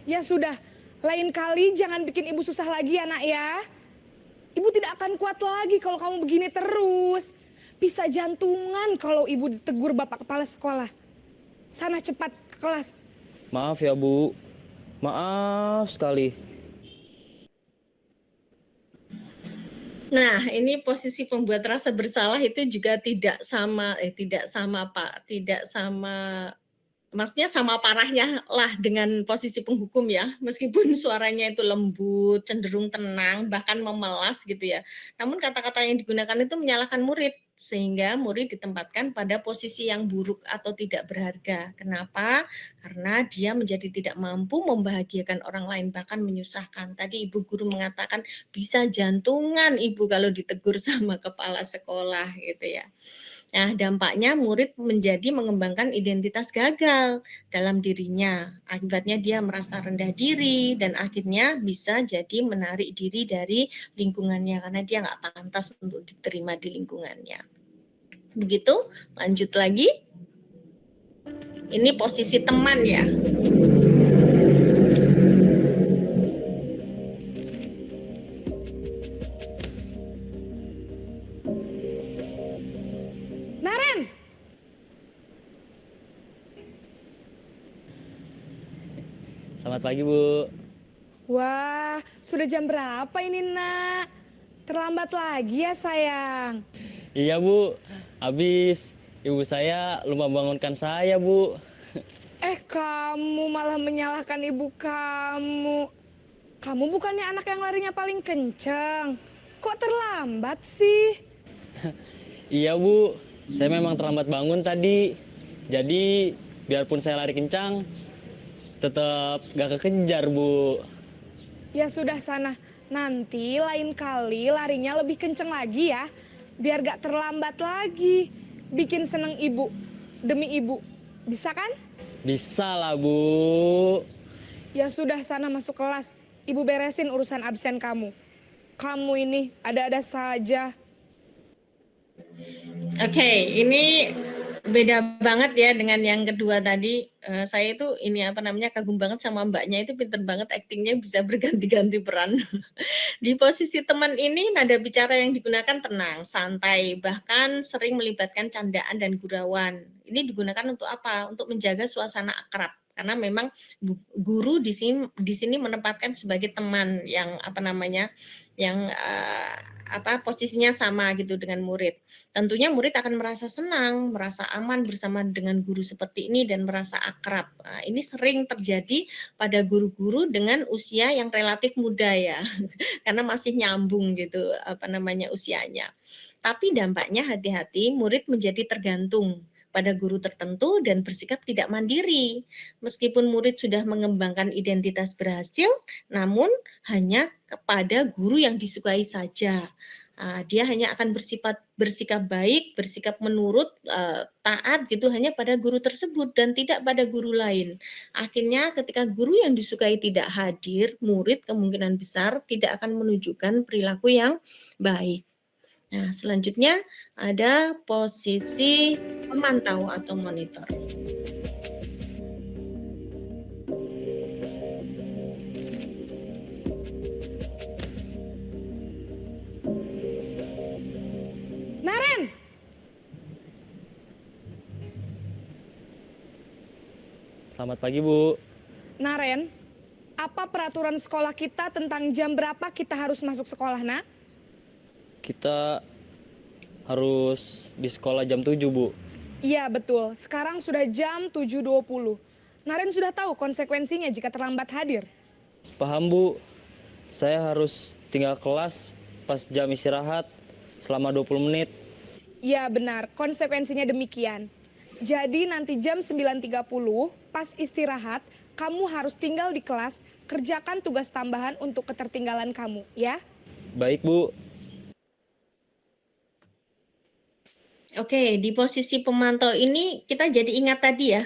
Ya sudah, lain kali jangan bikin ibu susah lagi ya nak ya. Ibu tidak akan kuat lagi kalau kamu begini terus. Bisa jantungan kalau ibu ditegur bapak kepala sekolah. Sana cepat ke kelas. Maaf ya, Bu. Maaf sekali. Nah, ini posisi pembuat rasa bersalah itu juga tidak sama, maksudnya sama parahnya lah dengan posisi penghukum ya. Meskipun suaranya itu lembut, cenderung tenang, bahkan memelas gitu ya. Namun kata-kata yang digunakan itu menyalahkan murid, sehingga murid ditempatkan pada posisi yang buruk atau tidak berharga. Kenapa? Karena dia menjadi tidak mampu membahagiakan orang lain, bahkan menyusahkan. Tadi ibu guru mengatakan bisa jantungan ibu kalau ditegur sama kepala sekolah gitu ya. Nah, dampaknya murid menjadi mengembangkan identitas gagal dalam dirinya. Akibatnya dia merasa rendah diri dan akhirnya bisa jadi menarik diri dari lingkungannya karena dia nggak pantas untuk diterima di lingkungannya. Begitu, lanjut lagi. Ini posisi teman ya. Naren, Selamat pagi, Bu. wah sudah jam berapa ini nak? Terlambat lagi ya sayang. Iya, Bu. Habis ibu saya lupa bangunkan saya, Bu. Kamu malah menyalahkan ibu kamu. Kamu bukannya anak yang larinya paling kenceng. Kok terlambat sih? Iya, Bu. Saya memang terlambat bangun tadi. Jadi, biarpun saya lari kencang, tetap gak kekejar, Bu. Ya sudah sana. Nanti lain kali larinya lebih kenceng lagi ya. Biar gak terlambat lagi. Bikin seneng ibu. Demi ibu. Bisa kan? Bisa lah, Bu. Ya sudah sana masuk kelas. Ibu beresin urusan absen kamu. Kamu ini ada-ada saja. Oke, ini beda banget ya dengan yang kedua tadi. Saya itu kagum banget sama mbaknya, itu pinter banget aktingnya, bisa berganti-ganti peran. Di posisi teman ini nada bicara yang digunakan tenang, santai, bahkan sering melibatkan candaan dan gurauan. Ini digunakan untuk apa? Untuk menjaga suasana akrab. Karena memang guru di sini menempatkan sebagai teman yang posisinya sama gitu dengan murid. Tentunya murid akan merasa senang, merasa aman bersama dengan guru seperti ini dan merasa akrab. Nah, ini sering terjadi pada guru-guru dengan usia yang relatif muda ya, karena masih nyambung gitu usianya. Tapi dampaknya hati-hati, murid menjadi tergantung pada guru tertentu dan bersikap tidak mandiri. Meskipun murid sudah mengembangkan identitas berhasil, namun hanya kepada guru yang disukai saja. Dia hanya akan bersikap baik, bersikap menurut, taat gitu hanya pada guru tersebut dan tidak pada guru lain. Akhirnya ketika guru yang disukai tidak hadir, murid kemungkinan besar tidak akan menunjukkan perilaku yang baik. Nah, selanjutnya ada posisi pemantau atau monitor. Naren, Selamat pagi, Bu. Naren, apa peraturan sekolah kita tentang jam berapa kita harus masuk sekolah, nak? Kita harus di sekolah jam 7, Bu. Iya betul, sekarang sudah jam 7.20. Naren sudah tahu konsekuensinya jika terlambat hadir. Paham Bu, saya harus tinggal kelas pas jam istirahat selama 20 menit. Iya benar, konsekuensinya demikian. Jadi nanti jam 9.30 pas istirahat, kamu harus tinggal di kelas, kerjakan tugas tambahan untuk ketertinggalan kamu, ya. Baik Bu. Oke, di posisi pemantau ini kita jadi ingat tadi ya,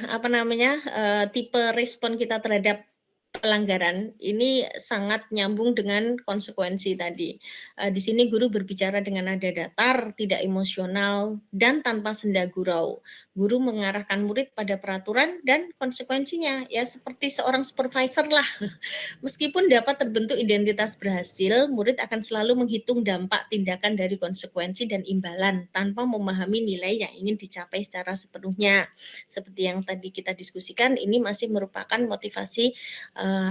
tipe respon kita terhadap pelanggaran ini sangat nyambung dengan konsekuensi tadi. Di sini guru berbicara dengan nada datar, tidak emosional, dan tanpa senda gurau. Guru mengarahkan murid pada peraturan dan konsekuensinya, ya seperti seorang supervisor lah. Meskipun dapat terbentuk identitas berhasil, murid akan selalu menghitung dampak tindakan dari konsekuensi dan imbalan tanpa memahami nilai yang ingin dicapai secara sepenuhnya. Seperti yang tadi kita diskusikan, ini masih merupakan motivasi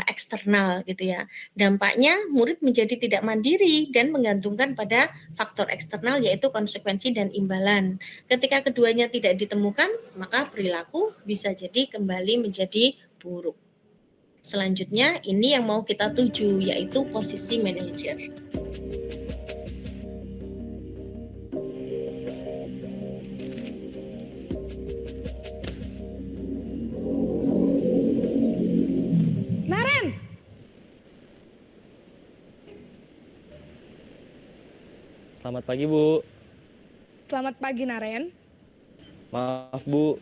eksternal gitu ya. Dampaknya murid menjadi tidak mandiri dan menggantungkan pada faktor eksternal yaitu konsekuensi dan imbalan. Ketika keduanya tidak ditemukan, maka perilaku bisa jadi kembali menjadi buruk. Selanjutnya ini yang mau kita tuju yaitu posisi manajer. Naren, Selamat pagi Bu. selamat pagi Naren. Maaf Bu,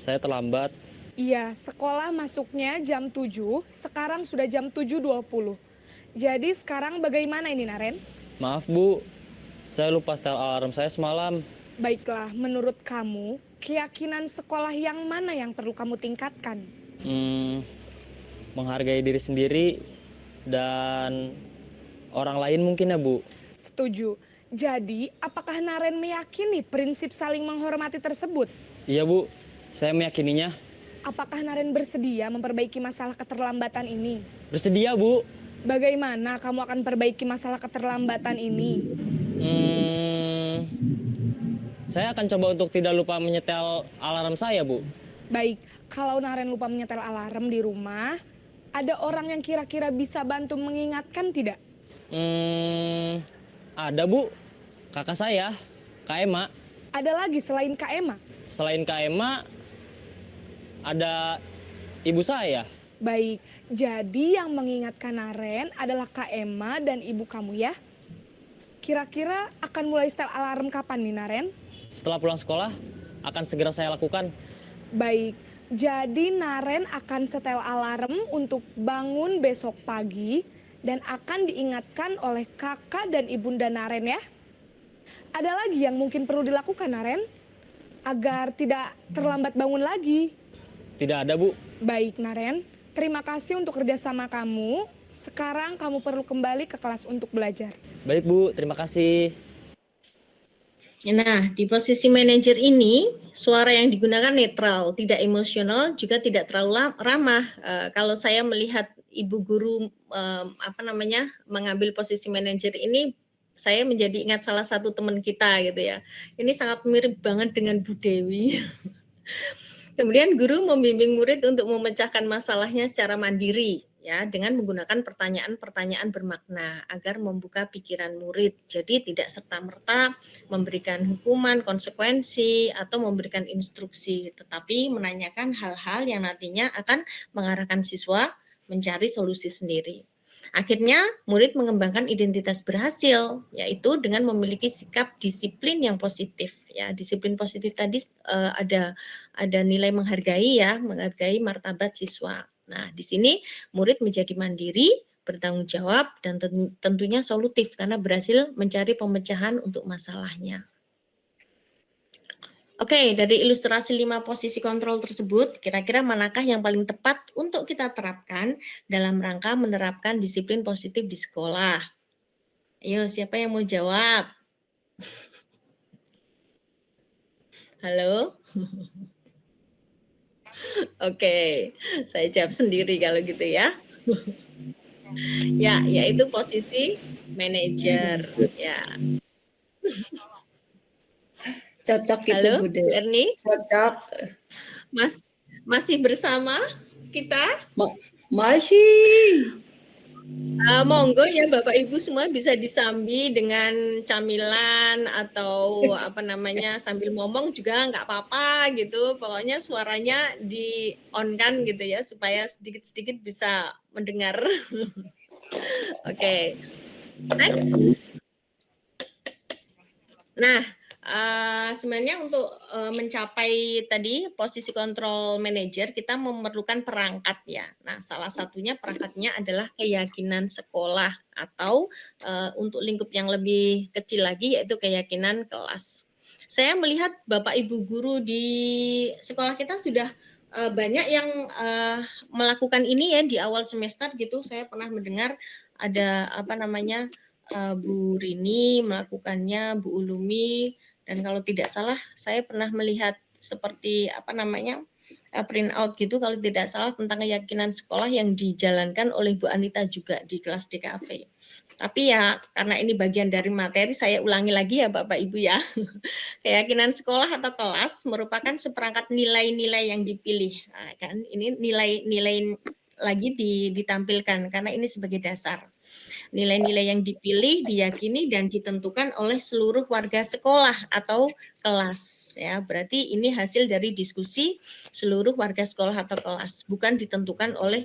saya terlambat. Iya, sekolah masuknya jam 7, sekarang sudah jam 7.20. Jadi sekarang bagaimana ini Naren? Maaf Bu, saya lupa setel alarm saya semalam. Baiklah, menurut kamu, keyakinan sekolah yang mana yang perlu kamu tingkatkan? Menghargai diri sendiri dan orang lain mungkin ya Bu. Setuju. Jadi, apakah Naren meyakini prinsip saling menghormati tersebut? Iya Bu, saya meyakininya. Apakah Naren bersedia memperbaiki masalah keterlambatan ini? Bersedia Bu. Bagaimana kamu akan perbaiki masalah keterlambatan ini? Saya akan coba untuk tidak lupa menyetel alarm saya Bu. Baik, kalau Naren lupa menyetel alarm di rumah, ada orang yang kira-kira bisa bantu mengingatkan tidak? Ada Bu, kakak saya, Kak Ema. Ada lagi selain Kak Ema? Selain Kak Ema, ada ibu saya. Baik, jadi yang mengingatkan Naren adalah Kak Ema dan ibu kamu ya? Kira-kira akan mulai setel alarm kapan nih Naren? Setelah pulang sekolah, akan segera saya lakukan. Baik, jadi Naren akan setel alarm untuk bangun besok pagi dan akan diingatkan oleh kakak dan ibunda Naren ya. Ada lagi yang mungkin perlu dilakukan Naren? Agar tidak terlambat bangun lagi. Tidak ada Bu. Baik Naren, terima kasih untuk kerjasama kamu. Sekarang kamu perlu kembali ke kelas untuk belajar. Baik Bu, terima kasih. Nah, di posisi manajer ini, suara yang digunakan netral, tidak emosional, juga tidak terlalu ramah. Kalau saya melihat ibu guru mengambil posisi manajer ini, saya menjadi ingat salah satu teman kita gitu ya. Ini sangat mirip banget dengan Bu Dewi. Kemudian guru membimbing murid untuk memecahkan masalahnya secara mandiri ya dengan menggunakan pertanyaan-pertanyaan bermakna agar membuka pikiran murid. Jadi tidak serta-merta memberikan hukuman, konsekuensi atau memberikan instruksi, tetapi menanyakan hal-hal yang nantinya akan mengarahkan siswa mencari solusi sendiri. Akhirnya murid mengembangkan identitas berhasil, yaitu dengan memiliki sikap disiplin yang positif. Ya, disiplin positif tadi ada nilai menghargai ya, menghargai martabat siswa. Nah, di sini murid menjadi mandiri, bertanggung jawab dan tentunya solutif karena berhasil mencari pemecahan untuk masalahnya. Oke, dari ilustrasi 5 posisi kontrol tersebut, kira-kira manakah yang paling tepat untuk kita terapkan dalam rangka menerapkan disiplin positif di sekolah? Ayo, siapa yang mau jawab? Halo? Oke, saya jawab sendiri kalau gitu ya. Ya, yaitu posisi manajer. Ya. Cocok itu Halo, Bude. Bu Erni, Cocok. masih bersama kita? Masih. Monggo ya Bapak Ibu semua bisa disambi dengan camilan atau apa namanya sambil ngomong juga nggak apa-apa gitu. Pokoknya suaranya di on kan gitu ya supaya sedikit-sedikit bisa mendengar. Oke, next. Nah, sebenarnya untuk mencapai tadi posisi control manager kita memerlukan perangkat ya. Nah, salah satunya perangkatnya adalah keyakinan sekolah atau untuk lingkup yang lebih kecil lagi yaitu keyakinan kelas. Saya melihat Bapak Ibu guru di sekolah kita sudah banyak yang melakukan ini ya di awal semester gitu. Saya pernah mendengar ada apa namanya Bu Rini melakukannya, Bu Ulumi, dan kalau tidak salah saya pernah melihat seperti apa namanya print out gitu kalau tidak salah tentang keyakinan sekolah yang dijalankan oleh Bu Anita juga di kelas DKV. Tapi ya karena ini bagian dari materi saya ulangi lagi ya Bapak Ibu ya. Keyakinan sekolah atau kelas merupakan seperangkat nilai-nilai yang dipilih. Nah, kan ini nilai-nilai lagi ditampilkan karena ini sebagai dasar. Nilai-nilai yang dipilih, diyakini dan ditentukan oleh seluruh warga sekolah atau kelas ya. Berarti ini hasil dari diskusi seluruh warga sekolah atau kelas, bukan ditentukan oleh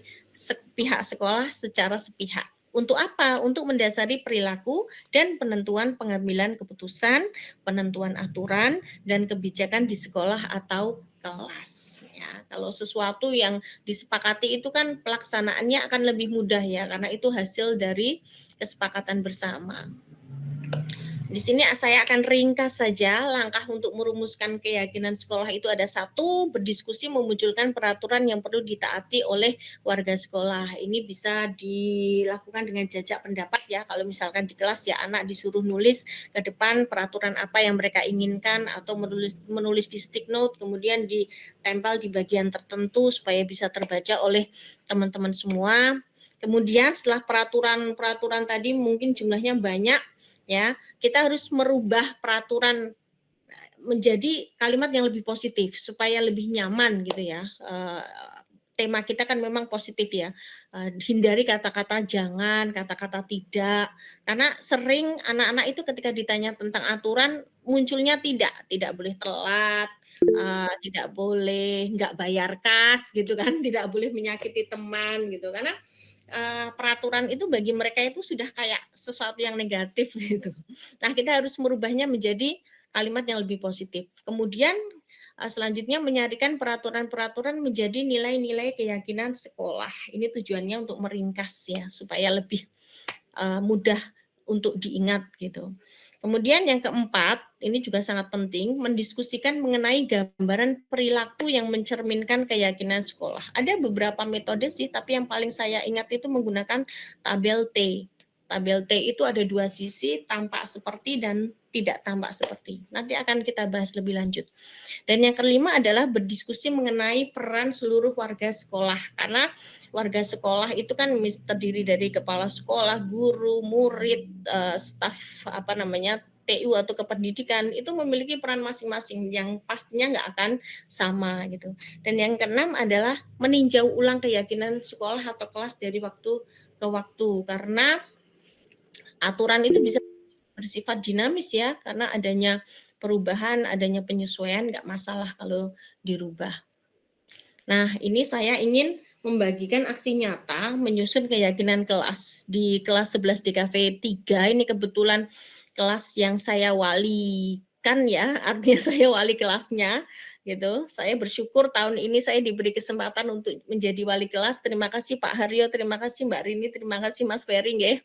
pihak sekolah secara sepihak. Untuk apa? Untuk mendasari perilaku dan penentuan pengambilan keputusan, penentuan aturan dan kebijakan di sekolah atau kelas. Ya, kalau sesuatu yang disepakati itu kan pelaksanaannya akan lebih mudah ya karena itu hasil dari kesepakatan bersama. Di sini saya akan ringkas saja langkah untuk merumuskan keyakinan sekolah itu ada satu, berdiskusi memunculkan peraturan yang perlu ditaati oleh warga sekolah. Ini bisa dilakukan dengan jajak pendapat ya. Kalau misalkan di kelas ya anak disuruh nulis ke depan peraturan apa yang mereka inginkan atau menulis di stick note kemudian ditempel di bagian tertentu supaya bisa terbaca oleh teman-teman semua. Kemudian setelah peraturan tadi mungkin jumlahnya banyak ya, kita harus merubah peraturan menjadi kalimat yang lebih positif supaya lebih nyaman gitu ya. Tema kita kan memang positif ya. Hindari kata-kata jangan, kata-kata tidak. Karena sering anak-anak itu ketika ditanya tentang aturan munculnya tidak boleh telat, tidak boleh nggak bayar kas gitu kan, tidak boleh menyakiti teman gitu. Karena peraturan itu bagi mereka itu sudah kayak sesuatu yang negatif gitu. Nah, kita harus merubahnya menjadi kalimat yang lebih positif. Kemudian selanjutnya menyarikan peraturan-peraturan menjadi nilai-nilai keyakinan sekolah. Ini tujuannya untuk meringkas ya supaya lebih mudah untuk diingat gitu. Kemudian yang keempat, ini juga sangat penting, mendiskusikan mengenai gambaran perilaku yang mencerminkan keyakinan sekolah. Ada beberapa metode sih, tapi yang paling saya ingat itu menggunakan tabel T. Tabel T itu ada dua sisi, tampak seperti dan tidak tampak seperti. Nanti akan kita bahas lebih lanjut. Dan yang kelima adalah berdiskusi mengenai peran seluruh warga sekolah. Karena warga sekolah itu kan terdiri dari kepala sekolah, guru, murid, staf apa namanya TU atau kependidikan itu memiliki peran masing-masing yang pastinya nggak akan sama gitu. Dan yang keenam adalah meninjau ulang keyakinan sekolah atau kelas dari waktu ke waktu karena aturan itu bisa bersifat dinamis ya karena adanya perubahan, adanya penyesuaian nggak masalah kalau dirubah. Nah, ini saya ingin membagikan aksi nyata menyusun keyakinan kelas di kelas 11 DKV 3 ini kebetulan kelas yang saya walikan ya, artinya saya wali kelasnya gitu. Saya bersyukur tahun ini saya diberi kesempatan untuk menjadi wali kelas. Terima kasih Pak Haryo, terima kasih Mbak Rini, terima kasih Mas Ferry nggih.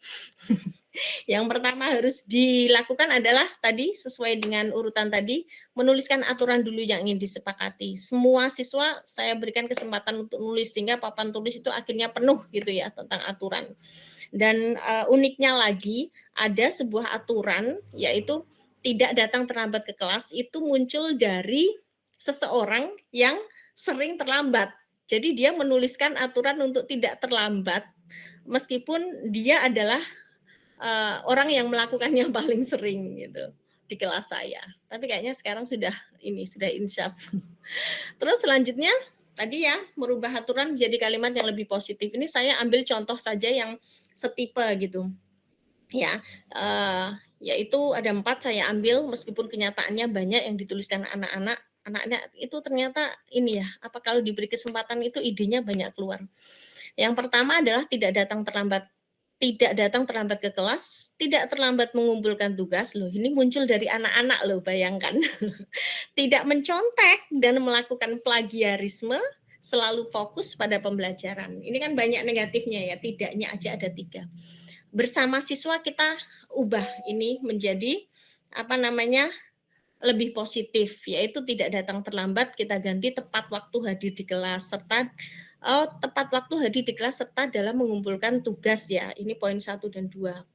Yang pertama harus dilakukan adalah tadi sesuai dengan urutan tadi menuliskan aturan dulu yang ingin disepakati. Semua siswa saya berikan kesempatan untuk nulis sehingga papan tulis itu akhirnya penuh gitu ya tentang aturan. Dan uniknya lagi ada sebuah aturan yaitu tidak datang terlambat ke kelas itu muncul dari seseorang yang sering terlambat. Jadi dia menuliskan aturan untuk tidak terlambat meskipun dia adalah orang yang melakukannya paling sering gitu. di kelas saya. Tapi kayaknya sekarang sudah insyaf. Terus selanjutnya tadi ya, merubah aturan menjadi kalimat yang lebih positif. Ini saya ambil contoh saja yang setipe gitu. Ya, yaitu ada 4 saya ambil meskipun kenyataannya banyak yang dituliskan anak-anak. Anaknya itu ternyata ini ya, apa kalau diberi kesempatan itu idenya banyak keluar. Yang pertama adalah tidak datang terlambat ke kelas, tidak terlambat mengumpulkan tugas. Loh, ini muncul dari anak-anak loh, bayangkan. Tidak mencontek dan melakukan plagiarisme, selalu fokus pada pembelajaran. Ini kan banyak negatifnya ya, tidaknya aja ada 3. Bersama siswa kita ubah ini menjadi lebih positif, yaitu tidak datang terlambat, kita ganti tepat waktu hadir di kelas serta tepat waktu hadir di kelas serta dalam mengumpulkan tugas ya. Ini poin 1 dan 2.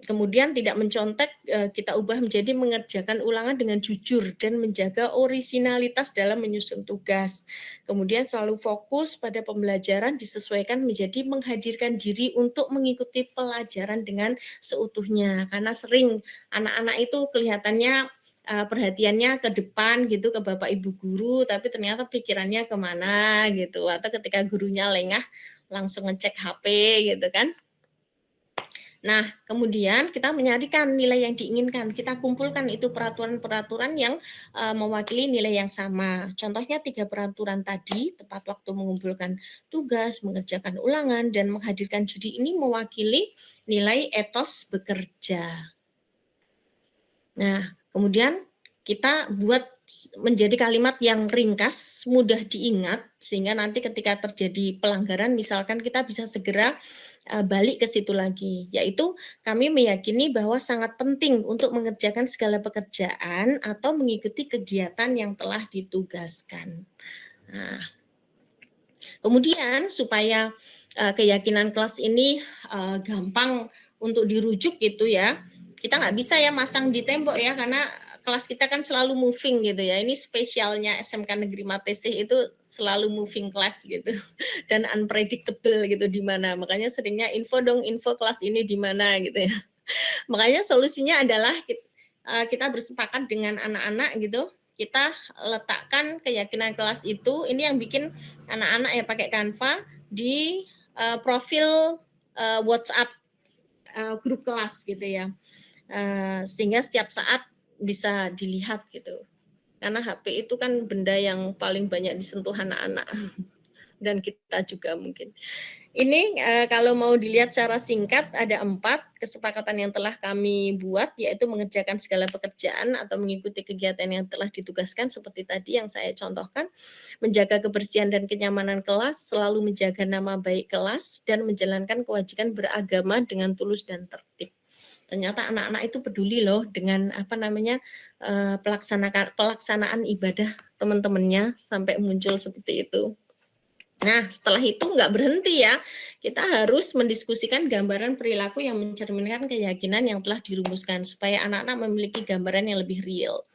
Kemudian tidak mencontek, kita ubah menjadi mengerjakan ulangan dengan jujur dan menjaga orisinalitas dalam menyusun tugas. Kemudian selalu fokus pada pembelajaran disesuaikan menjadi menghadirkan diri untuk mengikuti pelajaran dengan seutuhnya. Karena sering anak-anak itu kelihatannya perhatiannya ke depan gitu, ke Bapak Ibu guru, tapi ternyata pikirannya kemana gitu. Atau ketika gurunya lengah langsung ngecek HP gitu kan. Nah, kemudian kita menyarikan nilai yang diinginkan. Kita kumpulkan itu peraturan-peraturan yang mewakili nilai yang sama. Contohnya 3 peraturan tadi, tepat waktu mengumpulkan tugas, mengerjakan ulangan, dan menghadirkan diri ini mewakili nilai etos bekerja. Nah, kemudian kita buat menjadi kalimat yang ringkas, mudah diingat, sehingga nanti ketika terjadi pelanggaran, misalkan kita bisa segera balik ke situ lagi, yaitu kami meyakini bahwa sangat penting untuk mengerjakan segala pekerjaan atau mengikuti kegiatan yang telah ditugaskan. Nah, kemudian supaya keyakinan kelas ini gampang untuk dirujuk gitu ya, kita nggak bisa ya masang di tembok ya, karena kelas kita kan selalu moving gitu ya. Ini spesialnya SMK Negeri Matesih itu selalu moving class gitu dan unpredictable gitu di mana. Makanya seringnya info kelas ini di mana gitu ya. Makanya solusinya adalah kita bersepakat dengan anak-anak gitu. Kita letakkan keyakinan kelas itu, ini yang bikin anak-anak ya pakai Canva di profil WhatsApp grup kelas gitu ya. Sehingga setiap saat bisa dilihat gitu. Karena HP itu kan benda yang paling banyak disentuh anak-anak dan kita juga mungkin. Ini kalau mau dilihat secara singkat ada 4 kesepakatan yang telah kami buat, yaitu mengerjakan segala pekerjaan atau mengikuti kegiatan yang telah ditugaskan seperti tadi yang saya contohkan, menjaga kebersihan dan kenyamanan kelas, selalu menjaga nama baik kelas, dan menjalankan kewajiban beragama dengan tulus dan tertib. Ternyata anak-anak itu peduli loh dengan pelaksanaan ibadah teman-temannya sampai muncul seperti itu. Nah, setelah itu nggak berhenti ya, kita harus mendiskusikan gambaran perilaku yang mencerminkan keyakinan yang telah dirumuskan supaya anak-anak memiliki gambaran yang lebih real.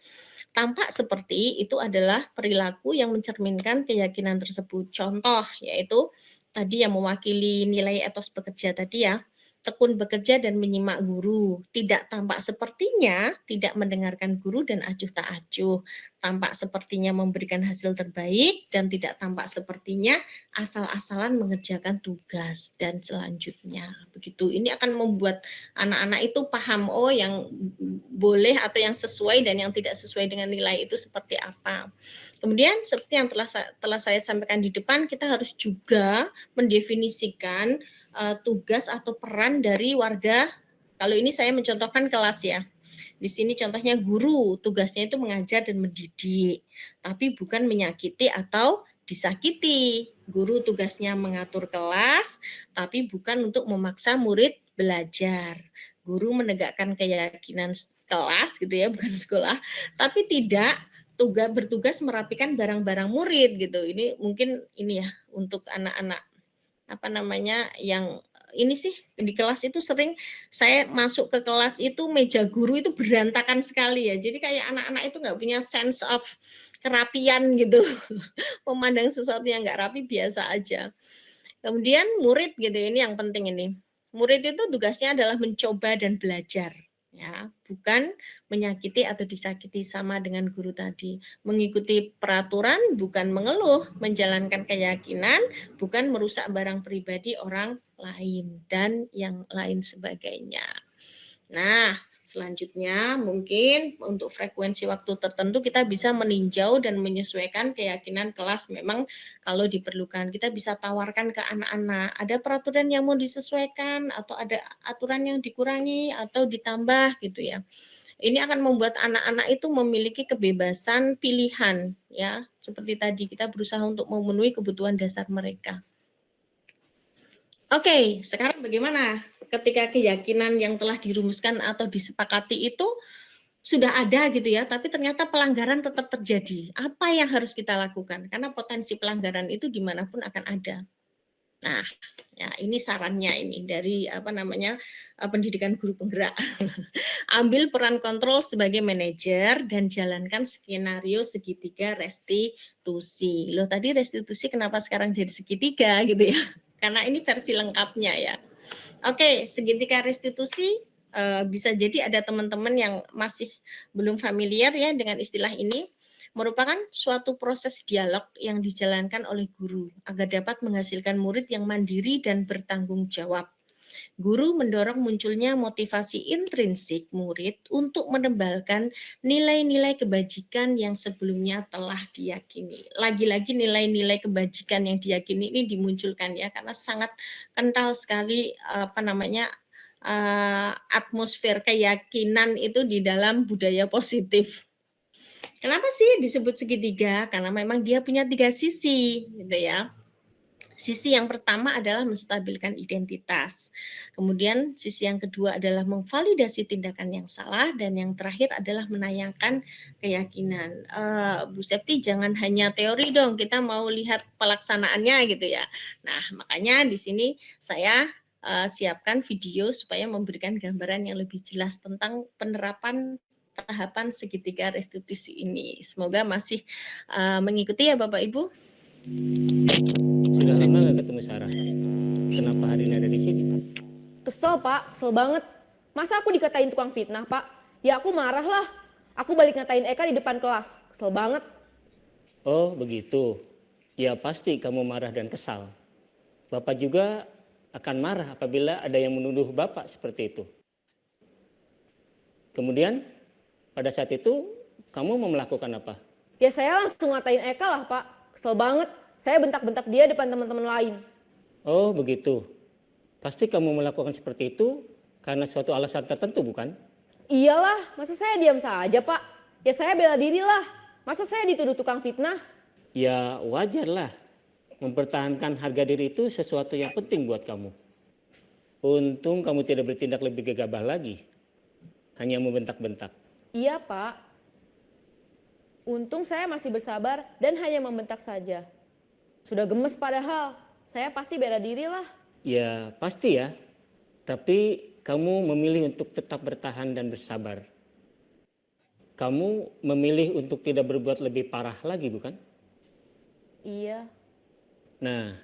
Tampak seperti itu adalah perilaku yang mencerminkan keyakinan tersebut. Contoh yaitu tadi yang mewakili nilai etos bekerja tadi ya. Tekun bekerja dan menyimak guru, tidak tampak sepertinya tidak mendengarkan guru dan acuh tak acuh, tampak sepertinya memberikan hasil terbaik dan tidak tampak sepertinya asal-asalan mengerjakan tugas dan selanjutnya. Begitu, ini akan membuat anak-anak itu paham yang boleh atau yang sesuai dan yang tidak sesuai dengan nilai itu seperti apa. Kemudian seperti yang telah saya sampaikan di depan, kita harus juga mendefinisikan tugas atau peran dari warga. Kalau ini saya mencontohkan kelas ya. Di sini contohnya guru, tugasnya itu mengajar dan mendidik, tapi bukan menyakiti atau disakiti. Guru tugasnya mengatur kelas, tapi bukan untuk memaksa murid belajar. Guru menegakkan keyakinan kelas gitu ya, bukan sekolah, tapi tidak bertugas merapikan barang-barang murid gitu. Ini mungkin ini ya untuk anak-anak yang ini sih di kelas itu sering saya masuk ke kelas itu meja guru itu berantakan sekali ya. Jadi kayak anak-anak itu nggak punya sense of kerapian gitu. Memandang sesuatu yang nggak rapi biasa aja. Kemudian murid gitu, ini yang penting ini. Murid itu tugasnya adalah mencoba dan belajar. ya, bukan menyakiti atau disakiti, sama dengan guru tadi. Mengikuti peraturan bukan mengeluh, menjalankan keyakinan bukan merusak barang pribadi orang lain dan yang lain sebagainya. Nah, selanjutnya mungkin untuk frekuensi waktu tertentu kita bisa meninjau dan menyesuaikan keyakinan kelas. Memang kalau diperlukan kita bisa tawarkan ke anak-anak, ada peraturan yang mau disesuaikan atau ada aturan yang dikurangi atau ditambah gitu ya. Ini akan membuat anak-anak itu memiliki kebebasan pilihan ya. Seperti tadi kita berusaha untuk memenuhi kebutuhan dasar mereka. Oke, sekarang bagaimana ketika keyakinan yang telah dirumuskan atau disepakati itu sudah ada gitu ya, tapi ternyata pelanggaran tetap terjadi. Apa yang harus kita lakukan? Karena potensi pelanggaran itu dimanapun akan ada. Nah, ya ini sarannya ini dari pendidikan guru penggerak. Ambil peran kontrol sebagai manajer dan jalankan skenario segitiga restitusi. Loh tadi restitusi kenapa sekarang jadi segitiga gitu ya? Karena ini versi lengkapnya ya. Oke, segitiga restitusi bisa jadi ada teman-teman yang masih belum familiar ya dengan istilah ini. Merupakan suatu proses dialog yang dijalankan oleh guru agar dapat menghasilkan murid yang mandiri dan bertanggung jawab. Guru mendorong munculnya motivasi intrinsik murid untuk menebalkan nilai-nilai kebajikan yang sebelumnya telah diyakini. Lagi-lagi nilai-nilai kebajikan yang diyakini ini dimunculkan ya, karena sangat kental sekali atmosfer keyakinan itu di dalam budaya positif. Kenapa sih disebut segitiga? Karena memang dia punya 3 sisi gitu ya. Sisi yang pertama adalah menstabilkan identitas. Kemudian sisi yang kedua adalah memvalidasi tindakan yang salah, dan yang terakhir adalah menayangkan keyakinan. Bu Septi jangan hanya teori dong, kita mau lihat pelaksanaannya gitu ya. Nah, makanya di sini saya siapkan video supaya memberikan gambaran yang lebih jelas tentang penerapan tahapan segitiga restitusi ini. Semoga masih mengikuti ya Bapak Ibu. Sudah lama nggak ketemu Sarah? Kenapa hari ini ada di sini? Kesel Pak, kesel banget. Masa aku dikatain tukang fitnah Pak? Ya aku marah lah. Aku balik ngatain Eka di depan kelas. Kesel banget. Oh begitu. Ya pasti kamu marah dan kesal. Bapak juga akan marah apabila ada yang menuduh Bapak seperti itu. Kemudian pada saat itu kamu mau melakukan apa? Ya saya langsung ngatain Eka lah Pak. Kesel banget. Saya bentak-bentak dia depan teman-teman lain. Oh begitu. Pasti kamu melakukan seperti itu karena suatu alasan tertentu bukan? Iyalah, masa saya diam saja Pak? Ya saya bela diri lah. Masa saya dituduh tukang fitnah? Ya wajarlah. Mempertahankan harga diri itu sesuatu yang penting buat kamu. Untung kamu tidak bertindak lebih gegabah lagi. Hanya membentak-bentak. Iya Pak. Untung saya masih bersabar dan hanya membentak saja. Sudah gemes padahal. Saya pasti bela diri lah. Ya pasti ya. Tapi kamu memilih untuk tetap bertahan dan bersabar. Kamu memilih untuk tidak berbuat lebih parah lagi bukan? Iya. Nah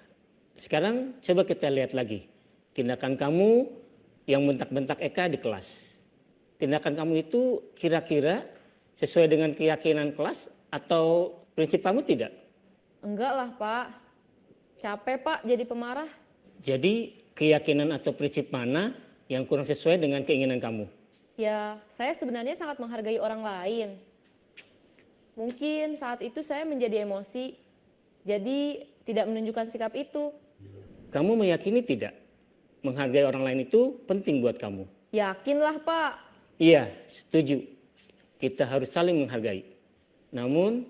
sekarang coba kita lihat lagi. Tindakan kamu yang bentak-bentak Eka di kelas. Tindakan kamu itu kira-kira sesuai dengan keyakinan kelas atau prinsip kamu tidak? Enggak lah Pak. Capek Pak jadi pemarah. Jadi keyakinan atau prinsip mana yang kurang sesuai dengan keinginan kamu? Ya, saya sebenarnya sangat menghargai orang lain. Mungkin saat itu saya menjadi emosi, jadi tidak menunjukkan sikap itu. Kamu meyakini tidak? Menghargai orang lain itu penting buat kamu. Yakinlah Pak. Iya, setuju. Kita harus saling menghargai. Namun,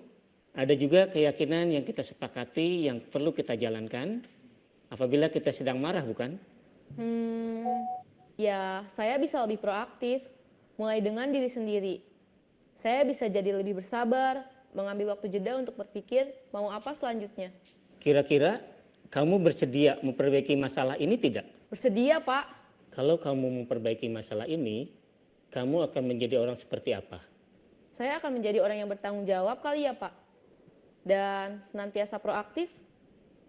ada juga keyakinan yang kita sepakati yang perlu kita jalankan apabila kita sedang marah, bukan? Ya saya bisa lebih proaktif, mulai dengan diri sendiri. Saya bisa jadi lebih bersabar, mengambil waktu jeda untuk berpikir mau apa selanjutnya. Kira-kira kamu bersedia memperbaiki masalah ini tidak? Bersedia Pak. Kalau kamu memperbaiki masalah ini, kamu akan menjadi orang seperti apa? Saya akan menjadi orang yang bertanggung jawab kali ya Pak. Dan senantiasa proaktif.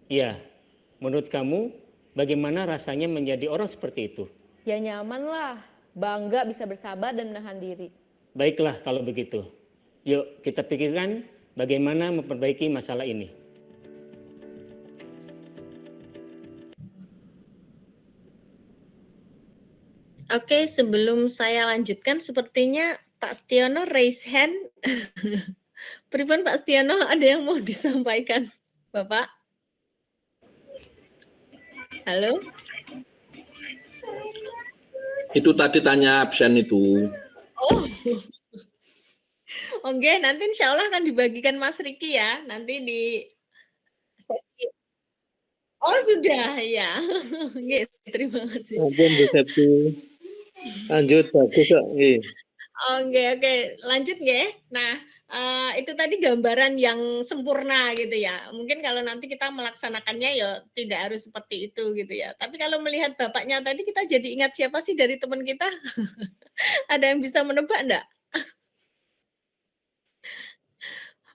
Iya, menurut kamu bagaimana rasanya menjadi orang seperti itu? Ya nyaman lah. bangga bisa bersabar dan menahan diri. Baiklah kalau begitu. Yuk kita pikirkan bagaimana memperbaiki masalah ini. Oke, sebelum saya lanjutkan, sepertinya Pak Stiono raise hand. Pripun Pak Stiono, ada yang mau disampaikan, Bapak? Halo? Itu tadi tanya absen itu. Oh, oke, nanti insya Allah akan dibagikan Mas Riki ya, nanti di sesi. Oh sudah, ya. Oke, terima kasih. Ampun Bu Septi. Lanjut bagus kok. Oke, lanjut nggih. Nah, itu tadi gambaran yang sempurna gitu ya. Mungkin kalau nanti kita melaksanakannya ya tidak harus seperti itu gitu ya. Tapi kalau melihat bapaknya tadi kita jadi ingat siapa sih dari teman kita? Ada yang bisa menebak enggak?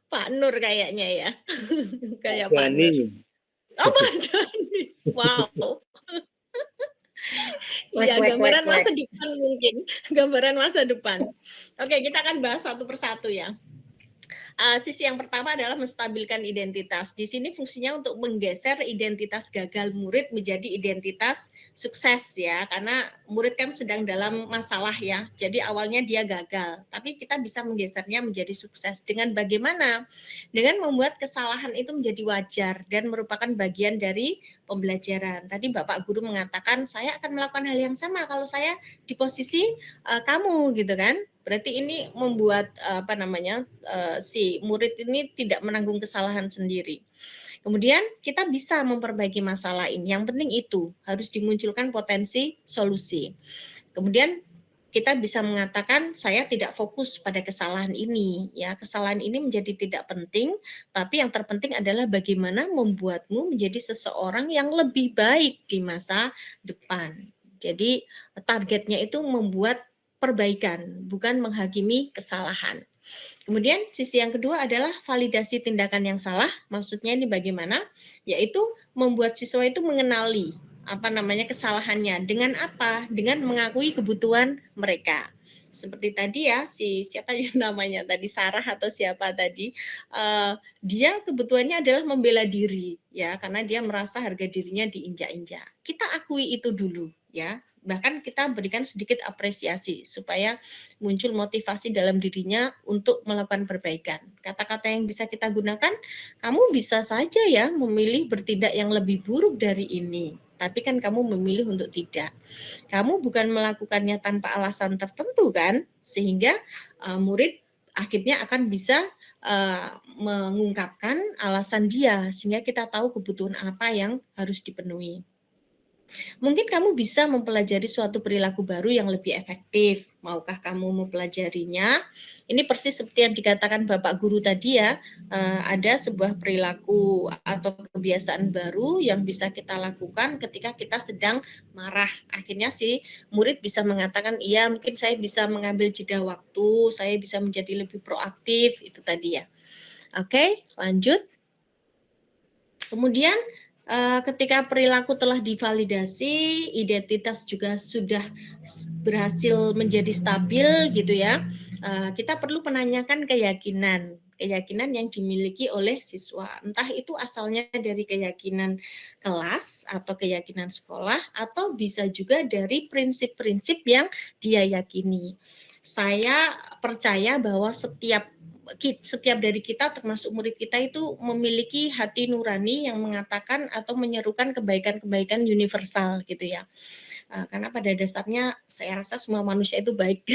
Pak Nur kayaknya ya. Kayak Pak Nur. Dani. Oh, Pak Dani. Wow. Wek, Iya, wek, gambaran wek, masa depan mungkin. Gambaran masa depan. Oke, kita akan bahas satu persatu ya. Sisi yang pertama adalah menstabilkan identitas. Di sini fungsinya untuk menggeser identitas gagal murid menjadi identitas sukses ya, karena murid kan sedang dalam masalah ya. Jadi awalnya dia gagal, tapi kita bisa menggesernya menjadi sukses dengan bagaimana? Dengan membuat kesalahan itu menjadi wajar dan merupakan bagian dari pembelajaran. Tadi Bapak Guru mengatakan saya akan melakukan hal yang sama kalau saya di posisi kamu gitu kan. Berarti ini membuat si murid ini tidak menanggung kesalahan sendiri. Kemudian kita bisa memperbaiki masalah ini. Yang penting itu harus dimunculkan potensi solusi. Kemudian kita bisa mengatakan saya tidak fokus pada kesalahan ini ya. Kesalahan ini menjadi tidak penting, tapi yang terpenting adalah bagaimana membuatmu menjadi seseorang yang lebih baik di masa depan. Jadi targetnya itu membuat perbaikan, bukan menghakimi kesalahan. Kemudian sisi yang kedua adalah validasi tindakan yang salah. Maksudnya ini bagaimana? Yaitu membuat siswa itu mengenali kesalahannya. Dengan apa? Dengan mengakui kebutuhan mereka. Seperti tadi ya, siapa namanya tadi, Sarah atau siapa tadi, dia kebutuhannya adalah membela diri ya, karena dia merasa harga dirinya diinjak-injak. Kita akui itu dulu ya. Bahkan kita berikan sedikit apresiasi supaya muncul motivasi dalam dirinya untuk melakukan perbaikan. Kata-kata yang bisa kita gunakan, kamu bisa saja ya memilih bertindak yang lebih buruk dari ini, tapi kan kamu memilih untuk tidak. Kamu bukan melakukannya tanpa alasan tertentu kan, sehingga murid akhirnya akan bisa mengungkapkan alasan dia, sehingga kita tahu kebutuhan apa yang harus dipenuhi. Mungkin kamu bisa mempelajari suatu perilaku baru yang lebih efektif. Maukah kamu mempelajarinya? Ini persis seperti yang dikatakan Bapak Guru tadi ya. Ada sebuah perilaku atau kebiasaan baru yang bisa kita lakukan ketika kita sedang marah. Akhirnya si murid bisa mengatakan, iya mungkin saya bisa mengambil jeda waktu, saya bisa menjadi lebih proaktif, itu tadi ya. Oke, lanjut. Kemudian ketika perilaku telah divalidasi, identitas juga sudah berhasil menjadi stabil gitu ya. Kita perlu menanyakan keyakinan yang dimiliki oleh siswa. Entah itu asalnya dari keyakinan kelas atau keyakinan sekolah, atau bisa juga dari prinsip-prinsip yang dia yakini. Saya percaya bahwa setiap dari kita termasuk murid kita itu memiliki hati nurani yang mengatakan atau menyerukan kebaikan-kebaikan universal gitu ya. Karena pada dasarnya saya rasa semua manusia itu baik.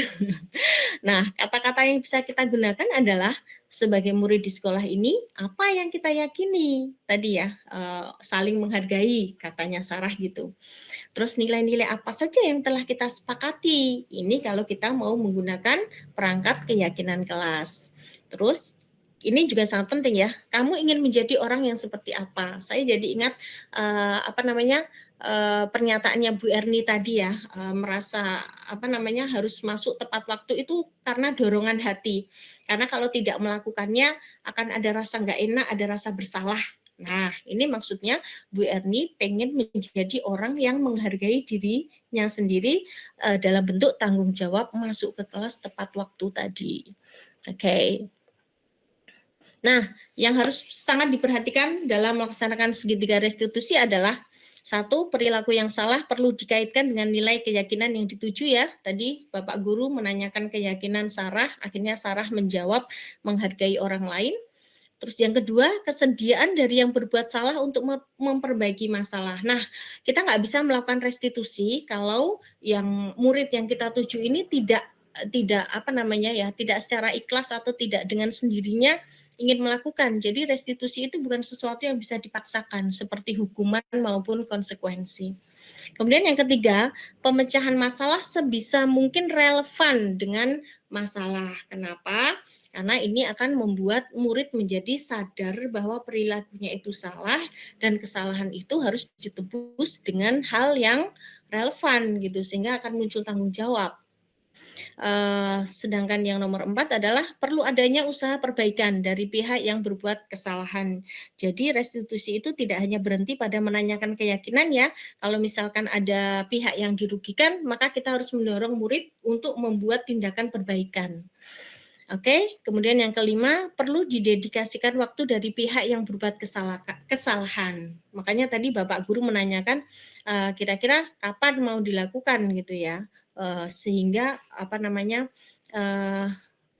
Nah, kata-kata yang bisa kita gunakan adalah sebagai murid di sekolah ini, apa yang kita yakini tadi ya, saling menghargai katanya Sarah gitu. Terus nilai-nilai apa saja yang telah kita sepakati. Ini kalau kita mau menggunakan perangkat keyakinan kelas. Terus ini juga sangat penting ya. Kamu ingin menjadi orang yang seperti apa? Saya jadi ingat pernyataannya Bu Erni tadi ya, merasa harus masuk tepat waktu itu karena dorongan hati. Karena kalau tidak melakukannya akan ada rasa nggak enak, ada rasa bersalah. Nah, ini maksudnya Bu Erni pengen menjadi orang yang menghargai dirinya sendiri dalam bentuk tanggung jawab masuk ke kelas tepat waktu tadi. Oke. Nah, yang harus sangat diperhatikan dalam melaksanakan segitiga restitusi adalah satu, perilaku yang salah perlu dikaitkan dengan nilai keyakinan yang dituju ya. Tadi Bapak Guru menanyakan keyakinan Sarah, akhirnya Sarah menjawab menghargai orang lain. Terus yang kedua, kesediaan dari yang berbuat salah untuk memperbaiki masalah. Nah, kita nggak bisa melakukan restitusi kalau yang murid yang kita tuju ini tidak tidak secara ikhlas atau tidak dengan sendirinya ingin melakukan. Jadi restitusi itu bukan sesuatu yang bisa dipaksakan seperti hukuman maupun konsekuensi. Kemudian yang ketiga, pemecahan masalah sebisa mungkin relevan dengan masalah. Kenapa? Karena ini akan membuat murid menjadi sadar bahwa perilakunya itu salah dan kesalahan itu harus ditebus dengan hal yang relevan gitu sehingga akan muncul tanggung jawab. Sedangkan yang nomor 4 adalah perlu adanya usaha perbaikan dari pihak yang berbuat kesalahan. Jadi restitusi itu tidak hanya berhenti pada menanyakan keyakinan ya. Kalau misalkan ada pihak yang dirugikan, maka kita harus mendorong murid untuk membuat tindakan perbaikan. Oke, kemudian yang kelima, perlu didedikasikan waktu dari pihak yang berbuat kesalahan. Makanya tadi Bapak Guru menanyakan kira-kira kapan mau dilakukan gitu ya. Sehingga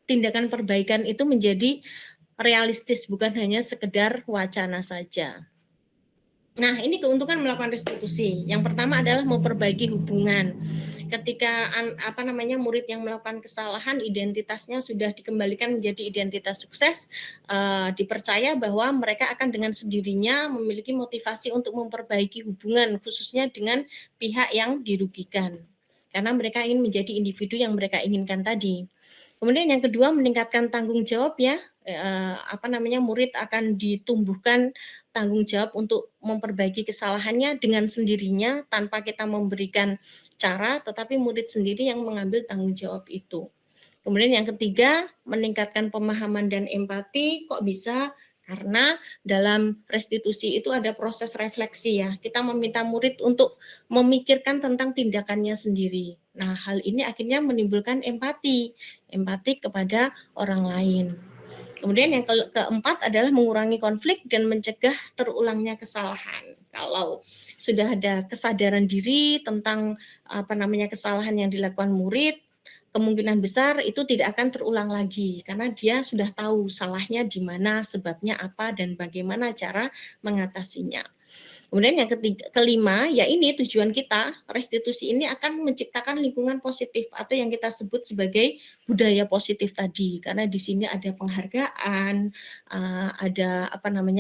tindakan perbaikan itu menjadi realistis, bukan hanya sekedar wacana saja. Nah, ini keuntungan melakukan restitusi. Yang pertama adalah memperbaiki hubungan. Ketika murid yang melakukan kesalahan, identitasnya sudah dikembalikan menjadi identitas sukses, dipercaya bahwa mereka akan dengan sendirinya memiliki motivasi untuk memperbaiki hubungan, khususnya dengan pihak yang dirugikan. Karena mereka ingin menjadi individu yang mereka inginkan tadi. Kemudian yang kedua, meningkatkan tanggung jawab ya. Murid akan ditumbuhkan tanggung jawab untuk memperbaiki kesalahannya dengan sendirinya tanpa kita memberikan cara, tetapi murid sendiri yang mengambil tanggung jawab itu. Kemudian yang ketiga, meningkatkan pemahaman dan empati. Kok bisa? Karena dalam restitusi itu ada proses refleksi ya. Kita meminta murid untuk memikirkan tentang tindakannya sendiri. Nah, hal ini akhirnya menimbulkan empati kepada orang lain. Kemudian yang keempat adalah mengurangi konflik dan mencegah terulangnya kesalahan. Kalau sudah ada kesadaran diri tentang kesalahan yang dilakukan murid, kemungkinan besar itu tidak akan terulang lagi karena dia sudah tahu salahnya di mana, sebabnya apa, dan bagaimana cara mengatasinya. Kemudian yang kelima, ya ini tujuan kita, restitusi ini akan menciptakan lingkungan positif atau yang kita sebut sebagai budaya positif tadi. Karena di sini ada penghargaan, ada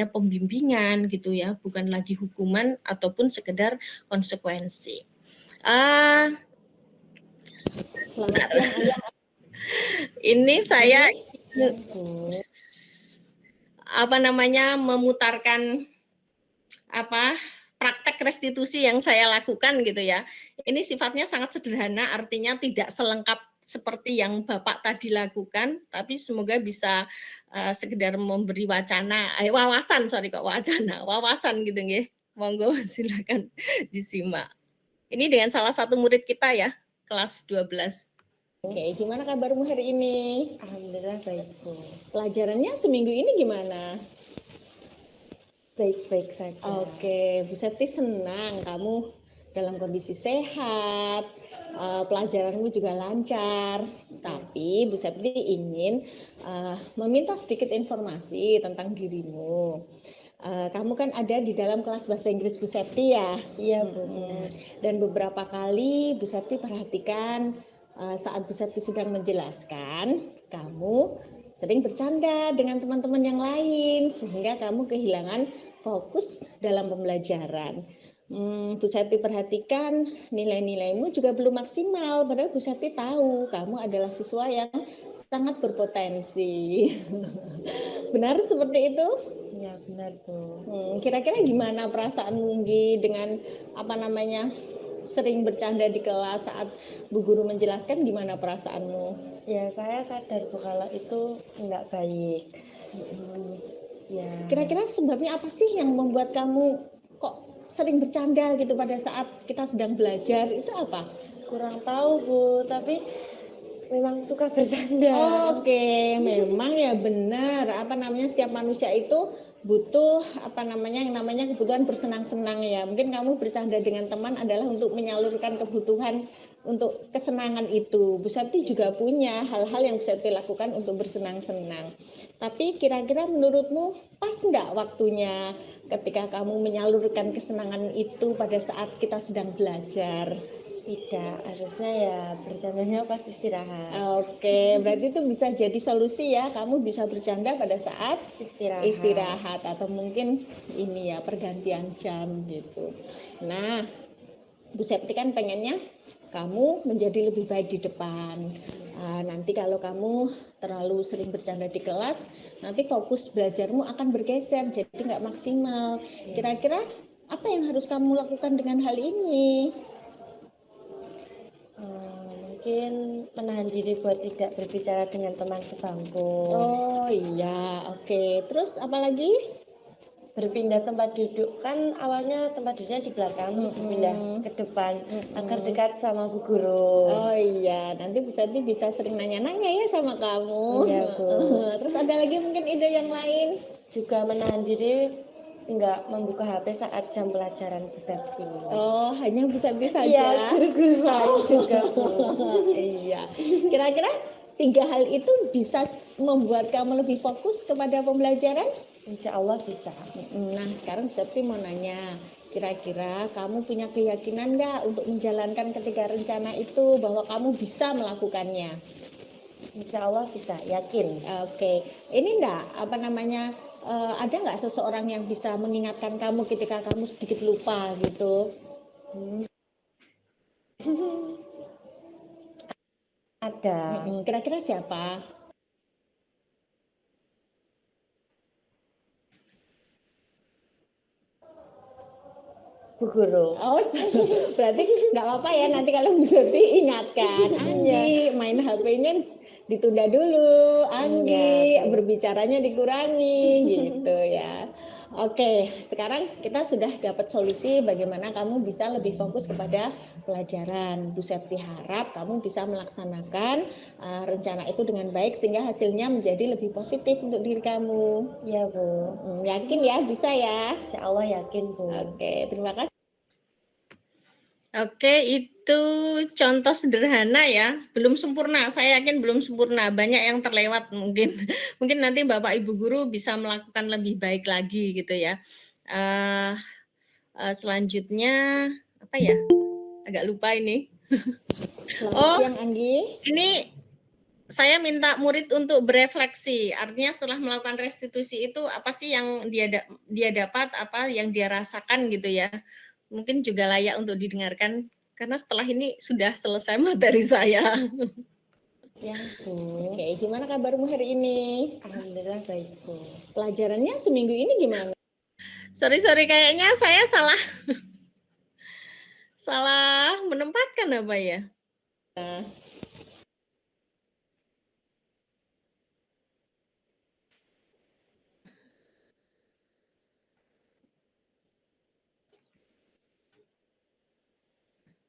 pembimbingan gitu ya, bukan lagi hukuman ataupun sekedar konsekuensi. Selamat siang Ayah. Ini saya memutarkan praktek restitusi yang saya lakukan gitu ya. Ini sifatnya sangat sederhana, artinya tidak selengkap seperti yang Bapak tadi lakukan, tapi semoga bisa sekedar memberi wawasan gitu nggih. Monggo silakan disimak. Ini dengan salah satu murid kita ya, kelas 12. Oke, gimana kabarmu hari ini? Alhamdulillah baik, Bu. Pelajarannya seminggu ini gimana? Baik-baik saja. Oke, Bu Septi senang kamu dalam kondisi sehat, pelajaranmu juga lancar. Tapi Bu Septi ingin meminta sedikit informasi tentang dirimu. Kamu kan ada di dalam kelas bahasa Inggris Bu Septi ya? Iya, Bu. Dan beberapa kali Bu Septi perhatikan saat Bu Septi sedang menjelaskan, kamu sering bercanda dengan teman-teman yang lain sehingga kamu kehilangan fokus dalam pembelajaran. Bu Septi perhatikan nilai-nilaimu juga belum maksimal, padahal Bu Septi tahu kamu adalah siswa yang sangat berpotensi. Benar seperti itu? Ya, benar, Bu. Kira-kira gimana perasaanmu dengan sering bercanda di kelas saat Bu Guru menjelaskan, gimana perasaanmu? Ya, saya sadar, Bu, kalau itu enggak baik. Ya. Kira-kira sebabnya apa sih yang membuat kamu kok sering bercanda gitu pada saat kita sedang belajar? Itu apa? Kurang tahu Bu, tapi memang suka bercanda. Oke, memang ya benar. Apa namanya, setiap manusia itu butuh yang namanya kebutuhan bersenang-senang ya. Mungkin kamu bercanda dengan teman adalah untuk menyalurkan kebutuhan untuk kesenangan itu. Bu Septi juga punya hal-hal yang Bu Septi lakukan untuk bersenang-senang. Tapi kira-kira menurutmu pas enggak waktunya ketika kamu menyalurkan kesenangan itu pada saat kita sedang belajar? Tidak, harusnya ya bercandanya pas istirahat. Oke, berarti itu bisa jadi solusi ya. Kamu bisa bercanda pada saat istirahat atau mungkin ini ya pergantian jam gitu. Nah, Bu Septi kan pengennya kamu menjadi lebih baik di depan. Nanti kalau kamu terlalu sering bercanda di kelas, nanti fokus belajarmu akan bergeser, jadi nggak maksimal. Kira-kira apa yang harus kamu lakukan dengan hal ini? Mungkin menahan diri buat tidak berbicara dengan teman sebangku. Oh iya, oke. Terus apa lagi? Berpindah tempat duduk, kan awalnya tempat duduknya di belakang terus berpindah ke depan agar dekat sama Bu Guru. Oh iya, nanti Bu Santi bisa sering nanya-nanya ya sama kamu. Iya, Bu. Terus ada lagi mungkin ide yang lain? Juga menahan diri enggak membuka HP saat jam pelajaran Bu Septi. Oh, hanya Bu Santi saja. Iya, guru-guru lain juga, Bu. Iya. Kira-kira 3 hal itu bisa membuat kamu lebih fokus kepada pembelajaran? Insya Allah bisa. Nah, sekarang Bu Septi mau nanya, kira-kira kamu punya keyakinan nggak untuk menjalankan ketiga rencana itu bahwa kamu bisa melakukannya? Insya Allah bisa, yakin. Oke, ini ada nggak seseorang yang bisa mengingatkan kamu ketika kamu sedikit lupa gitu? Ada. Kira-kira siapa? Bu Guru. Oh, berarti nggak apa-apa ya nanti kalau Bu Septi ingatkan. Anggi, main HP-nya ditunda dulu. Anggi, berbicaranya dikurangi gitu ya. Oke, sekarang kita sudah dapat solusi bagaimana kamu bisa lebih fokus kepada pelajaran. Bu Septi harap kamu bisa melaksanakan rencana itu dengan baik sehingga hasilnya menjadi lebih positif untuk diri kamu. Ya, Bu. Yakin ya bisa ya? Insya Allah yakin, Bu. Oke, terima kasih. Oke, itu contoh sederhana ya, belum sempurna. Saya yakin belum sempurna, banyak yang terlewat mungkin. Mungkin nanti Bapak Ibu guru bisa melakukan lebih baik lagi gitu ya. Selanjutnya apa ya? Agak lupa ini. Selamat siang Anggi. Ini saya minta murid untuk berefleksi. Artinya setelah melakukan restitusi itu apa sih yang dia dapat, apa yang dia rasakan gitu ya. Mungkin juga layak untuk didengarkan karena setelah ini sudah selesai materi saya. Ya, Bu. Oke, gimana kabarmu hari ini? Alhamdulillah baik, Bu. Pelajarannya seminggu ini gimana? Sorry kayaknya saya salah menempatkan apa ya?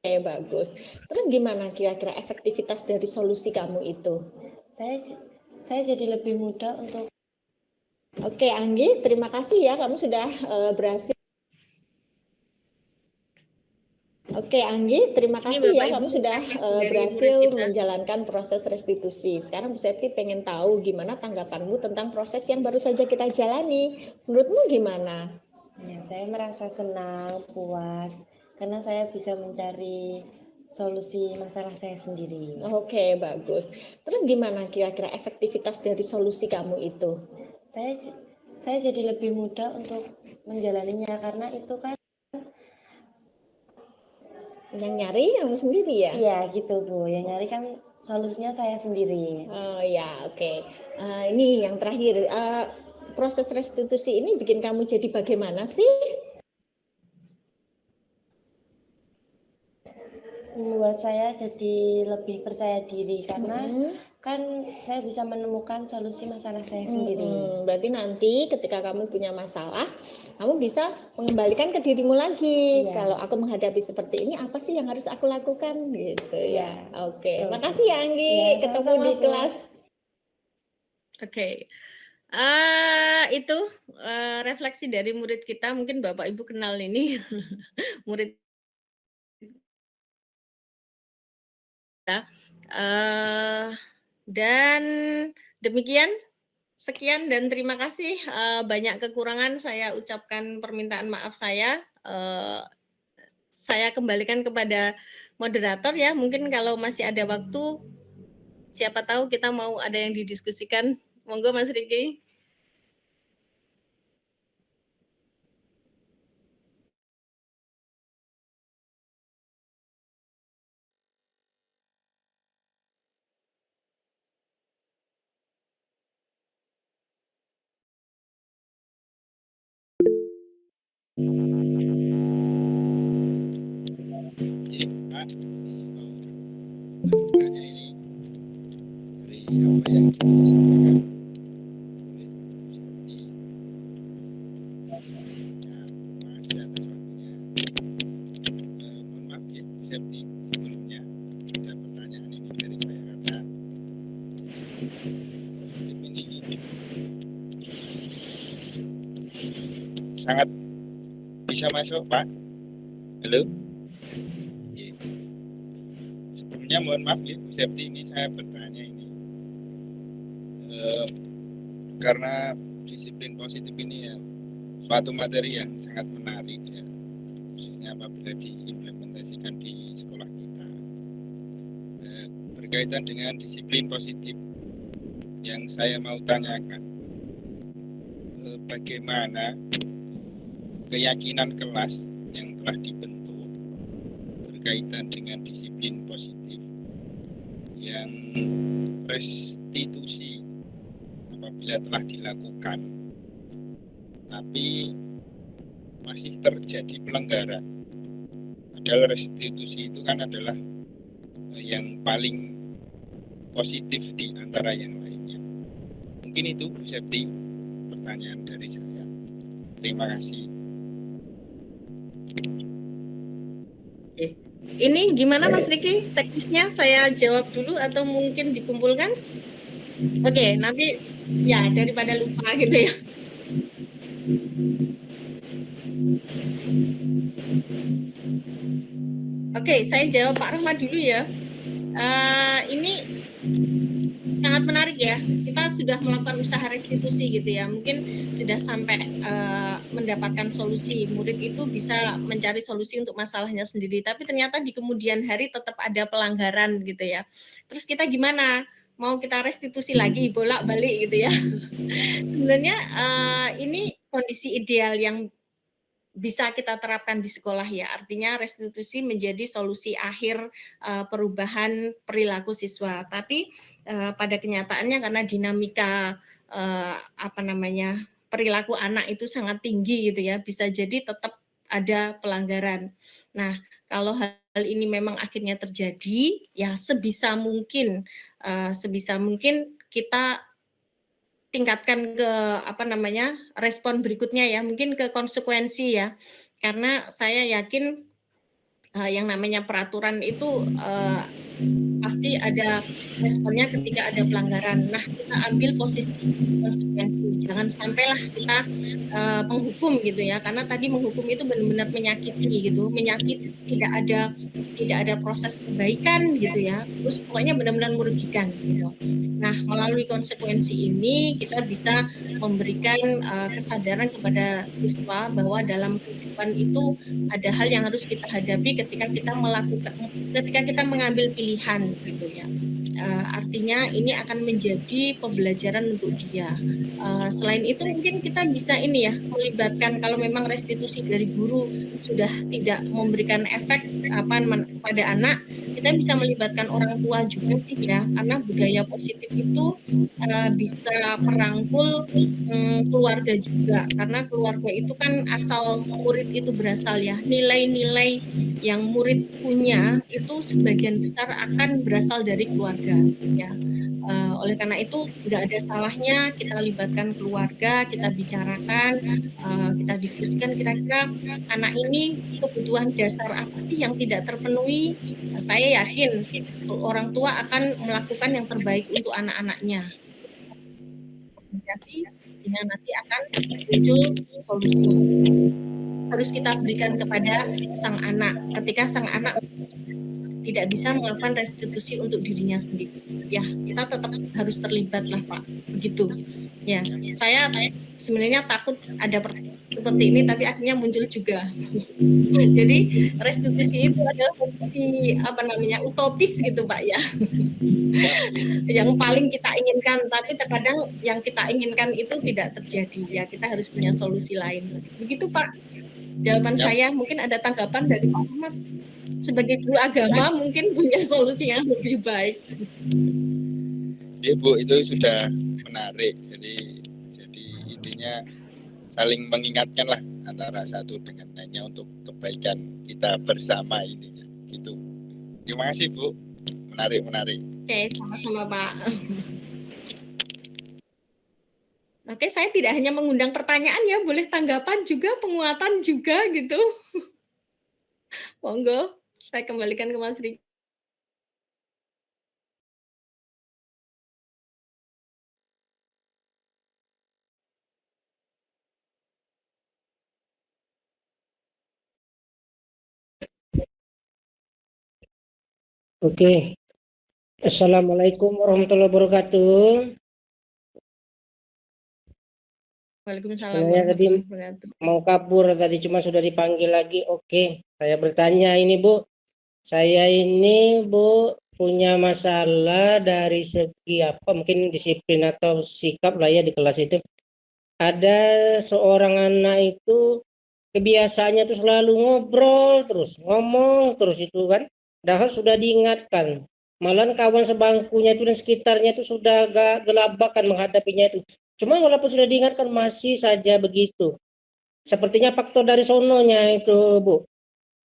Oke, bagus. Terus gimana kira-kira efektivitas dari solusi kamu itu? Saya jadi lebih mudah untuk. Oke, Anggi, terima kasih ya kamu sudah berhasil. Oke, Anggi, terima kasih ya kamu sudah berhasil menjalankan proses restitusi. Sekarang Bu Septi pengen tahu gimana tanggapanmu tentang proses yang baru saja kita jalani. Menurutmu gimana? Ya, saya merasa senang, puas. Karena saya bisa mencari solusi masalah saya sendiri. Oke, bagus. Terus gimana kira-kira efektivitas dari solusi kamu itu? Saya jadi lebih mudah untuk menjalaninya karena itu kan yang nyari kamu sendiri ya? Iya gitu Bu, yang nyari kan solusinya saya sendiri. Oh ya, oke. Ini yang terakhir, proses restitusi ini bikin kamu jadi bagaimana sih? membuat saya jadi lebih percaya diri karena kan saya bisa menemukan solusi masalah saya sendiri. Berarti nanti ketika kamu punya masalah, kamu bisa mengembalikan ke dirimu lagi. Iya. Kalau aku menghadapi seperti ini, apa sih yang harus aku lakukan gitu ya. Oke, Betul. makasih ya Anggi. Ya, Ketemu sama-sama, di Bu. kelas. Oke. Itu refleksi dari murid kita. Mungkin Bapak Ibu kenal ini murid kita. Dan demikian. Sekian dan terima kasih. Banyak kekurangan saya ucapkan permintaan maaf saya. Saya kembalikan kepada moderator ya. Mungkin kalau masih ada waktu, siapa tahu kita mau ada yang didiskusikan. Monggo Mas Riki. Pak, tanya ini dari apa yang disampaikan oleh Siti. Masih atas waktunya. Mohon maaf ya, Bu Septi, sebelumnya ada pertanyaan ini dari saya karena ini sangat bisa masuk, Pak. Halo. Sebelumnya mohon maaf ya Bu Septi, ini saya bertanya ini karena disiplin positif ini ya suatu materi yang sangat menarik ya, khususnya apabila diimplementasikan di sekolah kita. Berkaitan dengan disiplin positif yang saya mau tanyakan, bagaimana keyakinan kelas yang telah dibentuk berkaitan dengan disiplin positif yang restitusi apabila telah dilakukan tapi masih terjadi pelanggaran, padahal restitusi itu kan adalah yang paling positif di antara yang lainnya. Mungkin itu Bu Septi pertanyaan dari saya. Terima kasih. Ini gimana Mas Riki? Teknisnya saya jawab dulu atau mungkin dikumpulkan? Oke, nanti ya daripada lupa gitu ya. Oke, saya jawab Pak Rahmat dulu ya. Ini sangat menarik ya. Kita sudah melakukan usaha restitusi gitu ya. Mungkin sudah sampai mendapatkan solusi. Murid itu bisa mencari solusi untuk masalahnya sendiri. Tapi ternyata di kemudian hari tetap ada pelanggaran gitu ya. Terus kita gimana? Mau kita restitusi lagi, bolak-balik gitu ya. Sebenarnya ini kondisi ideal yang bisa kita terapkan di sekolah ya. Artinya restitusi menjadi solusi akhir perubahan perilaku siswa. Tapi pada kenyataannya karena dinamika perilaku anak itu sangat tinggi gitu ya, bisa jadi tetap ada pelanggaran. Nah, kalau hal ini memang akhirnya terjadi, ya sebisa mungkin kita tingkatkan ke respon berikutnya ya, mungkin ke konsekuensi ya, karena saya yakin yang namanya peraturan itu pasti ada responnya ketika ada pelanggaran. Nah, kita ambil posisi konsekuensi, jangan sampailah kita menghukum gitu ya, karena tadi menghukum itu benar-benar menyakiti gitu, tidak ada proses perbaikan gitu ya, terus pokoknya benar-benar merugikan gitu. Nah, melalui konsekuensi ini kita bisa memberikan kesadaran kepada siswa bahwa dalam kehidupan itu ada hal yang harus kita hadapi ketika kita mengambil pilihan gitu ya. Artinya ini akan menjadi pembelajaran untuk dia. Selain itu mungkin kita bisa melibatkan, kalau memang restitusi dari guru sudah tidak memberikan efek pada anak, kita kita bisa melibatkan orang tua juga sih ya, karena budaya positif itu bisa merangkul keluarga juga, karena keluarga itu kan asal murid itu berasal ya, nilai-nilai yang murid punya itu sebagian besar akan berasal dari keluarga ya. Oleh karena itu nggak ada salahnya kita libatkan keluarga, kita bicarakan, kita diskusikan kira-kira anak ini kebutuhan dasar apa sih yang tidak terpenuhi. Saya yakin orang tua akan melakukan yang terbaik untuk anak-anaknya. Komunikasi sehingga nanti akan muncul solusi. Harus kita berikan kepada sang anak. Ketika sang anak tidak bisa melakukan restitusi untuk dirinya sendiri, ya kita tetap harus terlibat lah Pak, begitu. Ya, saya sebenarnya takut ada seperti ini, tapi akhirnya muncul juga. Jadi restitusi itu adalah utopis gitu Pak ya, yang paling kita inginkan, tapi terkadang yang kita inginkan itu tidak terjadi. Ya kita harus punya solusi lain. Begitu Pak, jawaban saya. Mungkin ada tanggapan dari Pak Ahmad. Sebagai guru agama mungkin punya solusi yang lebih baik. Ibu itu sudah menarik. Jadi intinya saling mengingatkan lah antara satu dengan lainnya untuk kebaikan kita bersama ini. Gitu. Terima kasih Bu. Menarik. Oke, sama-sama Pak. Oke, saya tidak hanya mengundang pertanyaan ya, boleh tanggapan juga, penguatan juga gitu. Monggo, saya kembalikan ke Mas Riki. Oke. Assalamualaikum warahmatullahi wabarakatuh. Waalaikumsalam Sebenarnya tadi warahmatullahi wabarakatuh. mau kabur tadi, cuma sudah dipanggil lagi. Oke, saya bertanya ini Bu. Saya ini Bu punya masalah dari segi apa, mungkin disiplin atau sikap lah ya di kelas itu. Ada seorang anak itu kebiasaannya tuh selalu ngobrol terus, ngomong terus itu kan. Padahal sudah diingatkan. Malahan kawan sebangkunya itu dan sekitarnya itu sudah agak gelabakan menghadapinya itu. Cuma walaupun sudah diingatkan masih saja begitu. Sepertinya faktor dari sononya itu Bu.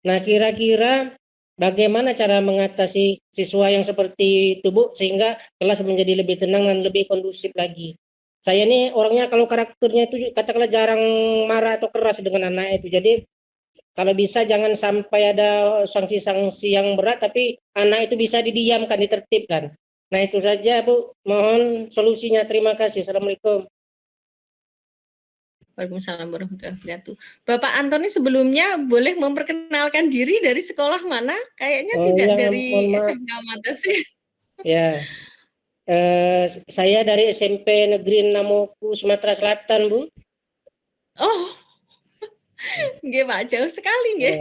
Nah kira-kira bagaimana cara mengatasi siswa yang seperti itu Bu, sehingga kelas menjadi lebih tenang dan lebih kondusif lagi. Saya ini orangnya kalau karakternya itu katakanlah jarang marah atau keras dengan anak itu. Jadi kalau bisa jangan sampai ada sanksi-sanksi yang berat, tapi anak itu bisa didiamkan, ditertibkan. Nah itu saja Bu, mohon solusinya. Terima kasih. Assalamualaikum. Waalaikumsalam warahmatullahi wabarakatuh. Bapak Antoni sebelumnya boleh memperkenalkan diri dari sekolah mana? Kayaknya tidak ya, dari mohon maaf. SMK Matas ya. Ya, saya dari SMP Negeri Namoku, Sumatera Selatan Bu. Oh, nggih Pak, jauh sekali nggih.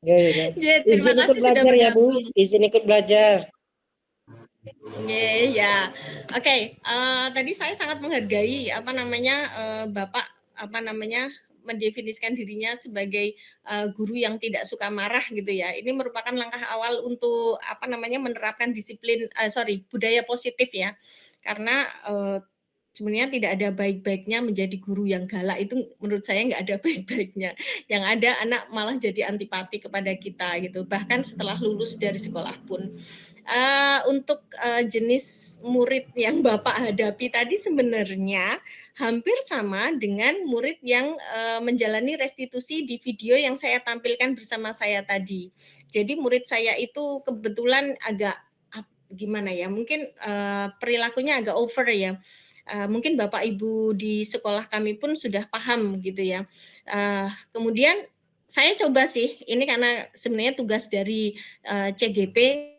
Ya. Terima Izin ikut kasih sudah belajar ya Bu, bergabung. izin ikut belajar. Ya. Oke, tadi saya sangat menghargai Bapak mendefinisikan dirinya sebagai guru yang tidak suka marah gitu ya. Ini merupakan langkah awal untuk menerapkan budaya positif ya. Karena sebenarnya tidak ada baik-baiknya menjadi guru yang galak, itu menurut saya nggak ada baik-baiknya. Yang ada anak malah jadi antipati kepada kita gitu. Bahkan setelah lulus dari sekolah pun. Untuk jenis murid yang Bapak hadapi tadi sebenarnya hampir sama dengan murid yang menjalani restitusi di video yang saya tampilkan bersama saya tadi. Jadi murid saya itu kebetulan agak gimana ya, mungkin perilakunya agak over ya. Mungkin Bapak Ibu di sekolah kami pun sudah paham gitu ya. Kemudian saya coba sih, ini karena sebenarnya tugas dari CGP,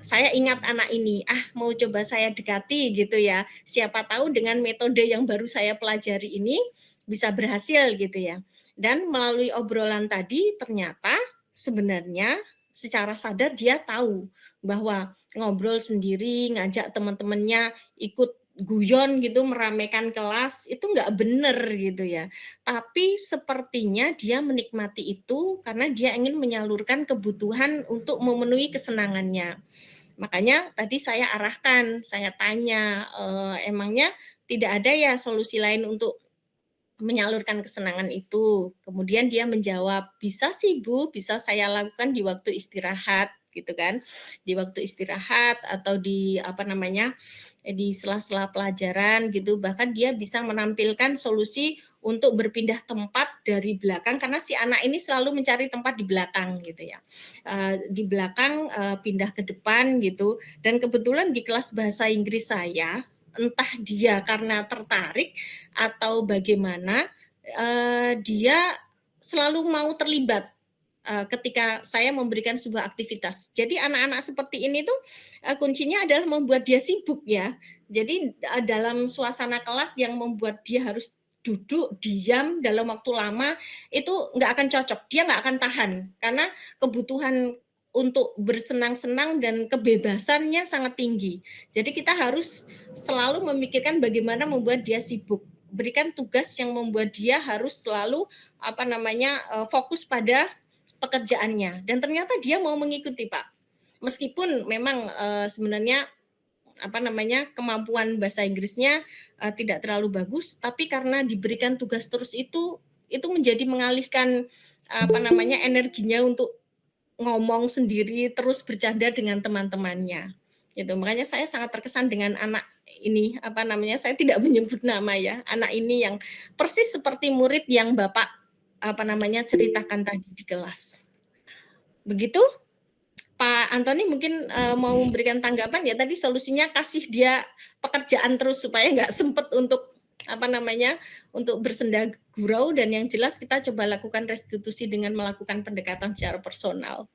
saya ingat anak ini, mau coba saya dekati gitu ya. Siapa tahu dengan metode yang baru saya pelajari ini bisa berhasil gitu ya. Dan melalui obrolan tadi ternyata sebenarnya secara sadar dia tahu bahwa ngobrol sendiri, ngajak teman-temannya ikut guyon gitu meramaikan kelas itu nggak bener gitu ya. Tapi sepertinya dia menikmati itu karena dia ingin menyalurkan kebutuhan untuk memenuhi kesenangannya. Makanya tadi saya arahkan, saya tanya, emangnya tidak ada ya solusi lain untuk menyalurkan kesenangan itu? Kemudian dia menjawab, "Bisa sih Bu, bisa saya lakukan di waktu istirahat," gitu kan. Di waktu istirahat atau di apa namanya, di sela-sela pelajaran gitu. Bahkan dia bisa menampilkan solusi untuk berpindah tempat dari belakang karena si anak ini selalu mencari tempat di belakang gitu ya. Di belakang, pindah ke depan gitu dan kebetulan di kelas bahasa Inggris saya, entah dia karena tertarik atau bagaimana, dia selalu mau terlibat, ketika saya memberikan sebuah aktivitas. Jadi anak-anak seperti ini tuh, kuncinya adalah membuat dia sibuk ya. Jadi, dalam suasana kelas yang membuat dia harus duduk, diam dalam waktu lama, itu nggak akan cocok, dia nggak akan tahan. Karena kebutuhan untuk bersenang-senang dan kebebasannya sangat tinggi. Jadi kita harus selalu memikirkan bagaimana membuat dia sibuk. Berikan tugas yang membuat dia harus selalu, apa namanya, fokus pada pekerjaannya dan ternyata dia mau mengikuti, Pak. Meskipun memang, sebenarnya, apa namanya, kemampuan bahasa Inggrisnya, tidak terlalu bagus, tapi karena diberikan tugas terus itu menjadi mengalihkan, apa namanya, energinya untuk ngomong sendiri, terus bercanda dengan teman-temannya, gitu. Makanya saya sangat terkesan dengan anak ini, apa namanya, saya tidak menyebut nama ya, anak ini yang persis seperti murid yang Bapak, apa namanya, ceritakan tadi di kelas. Begitu, Pak Antoni mungkin, mau memberikan tanggapan ya tadi solusinya kasih dia pekerjaan terus supaya nggak sempet untuk, apa namanya, untuk bersenda gurau dan yang jelas kita coba lakukan restitusi dengan melakukan pendekatan secara personal.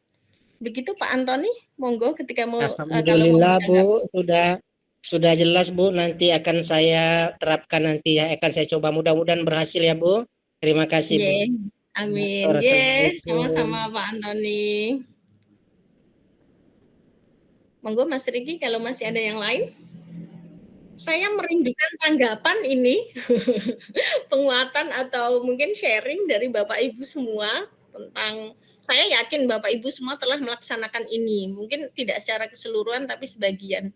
Begitu Pak Antoni, monggo ketika mau, kalau mau Alhamdulillah bertanggapan. Bu, sudah jelas Bu, nanti akan saya terapkan nanti ya, akan saya coba mudah-mudahan berhasil ya Bu. Terima kasih Bu. Nggih, amin. Nggih, Assalamualaikum. sama-sama Pak Antoni. Monggo Mas Riki kalau masih ada yang lain? Saya merindukan tanggapan ini, penguatan atau mungkin sharing dari Bapak Ibu semua tentang saya yakin Bapak Ibu semua telah melaksanakan ini, mungkin tidak secara keseluruhan tapi sebagian.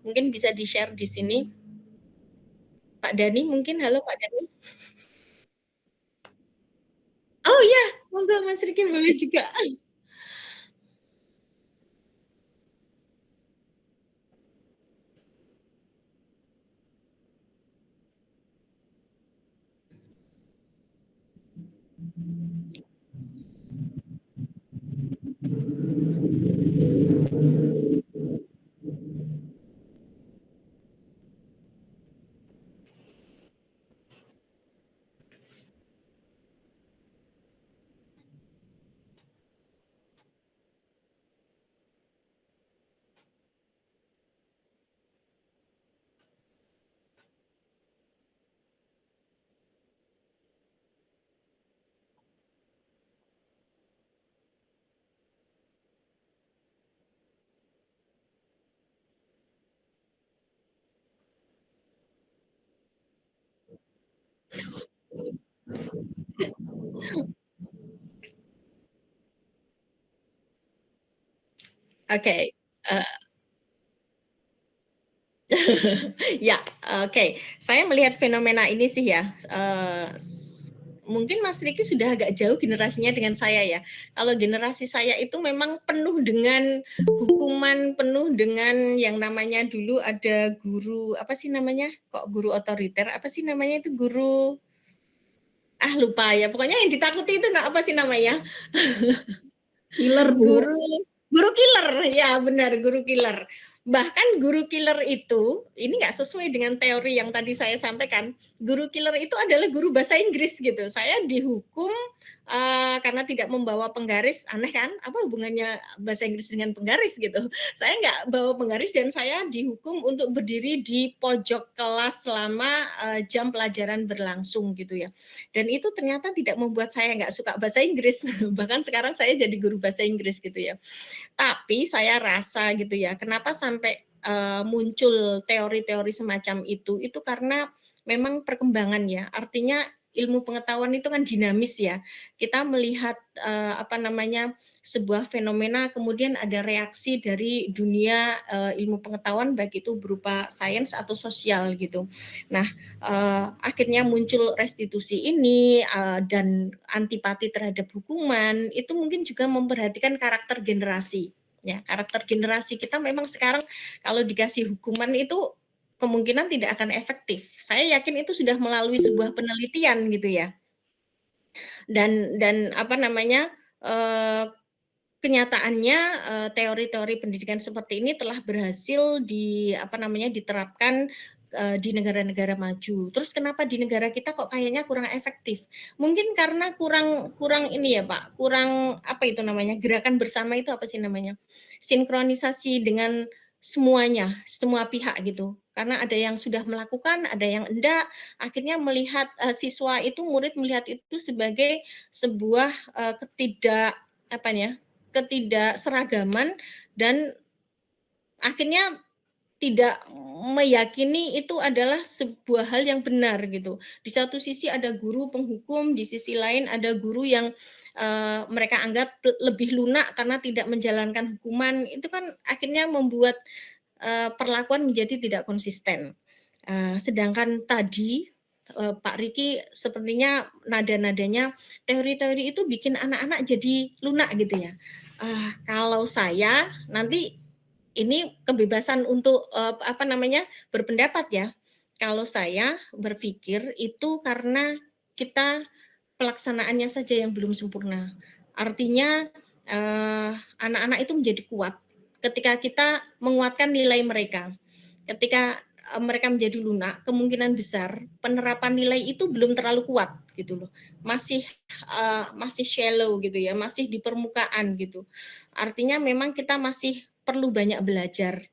Mungkin bisa di-share di sini. Pak Dani mungkin, halo Pak Dani. Oh iya, monggo Mas Riki boleh juga. Oke, ya, oke. Saya melihat fenomena ini sih ya, mungkin Mas Riki sudah agak jauh generasinya dengan saya ya. Kalau generasi saya itu memang penuh dengan hukuman, penuh dengan yang namanya dulu ada guru, apa sih namanya? Kok guru otoriter, apa sih namanya itu guru lupa ya, pokoknya yang ditakuti itu apa sih namanya? Killer Bu. Guru killer, ya benar guru killer. Bahkan guru killer itu, ini nggak sesuai dengan teori yang tadi saya sampaikan, guru killer itu adalah guru bahasa Inggris gitu. Saya dihukum, karena tidak membawa penggaris, aneh kan? Apa hubungannya bahasa Inggris dengan penggaris gitu. Saya nggak bawa penggaris dan saya dihukum untuk berdiri di pojok kelas selama, jam pelajaran berlangsung gitu ya. Dan itu ternyata tidak membuat saya nggak suka bahasa Inggris, bahkan sekarang saya jadi guru bahasa Inggris gitu ya. Tapi saya rasa gitu ya, kenapa sampai muncul teori-teori semacam itu karena memang perkembangan ya. Artinya ilmu pengetahuan itu kan dinamis ya. Kita melihat sebuah fenomena, kemudian ada reaksi dari dunia ilmu pengetahuan, baik itu berupa sains atau sosial gitu. Nah, akhirnya muncul restitusi ini dan antipati terhadap hukuman, itu mungkin juga memperhatikan karakter generasi. Ya, karakter generasi kita memang sekarang kalau dikasih hukuman itu kemungkinan tidak akan efektif. Saya yakin itu sudah melalui sebuah penelitian gitu ya. Dan kenyataannya teori-teori pendidikan seperti ini telah berhasil diterapkan di negara-negara maju. Terus kenapa di negara kita kok kayaknya kurang efektif? Mungkin karena kurang ini ya Pak, kurang gerakan bersama itu apa sih namanya? Sinkronisasi dengan semuanya, semua pihak gitu. Karena ada yang sudah melakukan, ada yang enggak, akhirnya melihat murid melihat itu sebagai sebuah ketidakseragaman dan akhirnya tidak meyakini itu adalah sebuah hal yang benar gitu. Di satu sisi ada guru penghukum, di sisi lain ada guru yang mereka anggap lebih lunak karena tidak menjalankan hukuman. Itu kan akhirnya membuat perlakuan menjadi tidak konsisten. Sedangkan tadi Pak Riki sepertinya nada-nadanya teori-teori itu bikin anak-anak jadi lunak gitu ya. Kalau saya nanti ini kebebasan untuk berpendapat ya. Kalau saya berpikir itu karena kita pelaksanaannya saja yang belum sempurna. Artinya anak-anak itu menjadi kuat ketika kita menguatkan nilai mereka. Ketika mereka menjadi lunak, kemungkinan besar penerapan nilai itu belum terlalu kuat gitu loh. Masih shallow gitu ya, masih di permukaan gitu. Artinya memang kita masih perlu banyak belajar.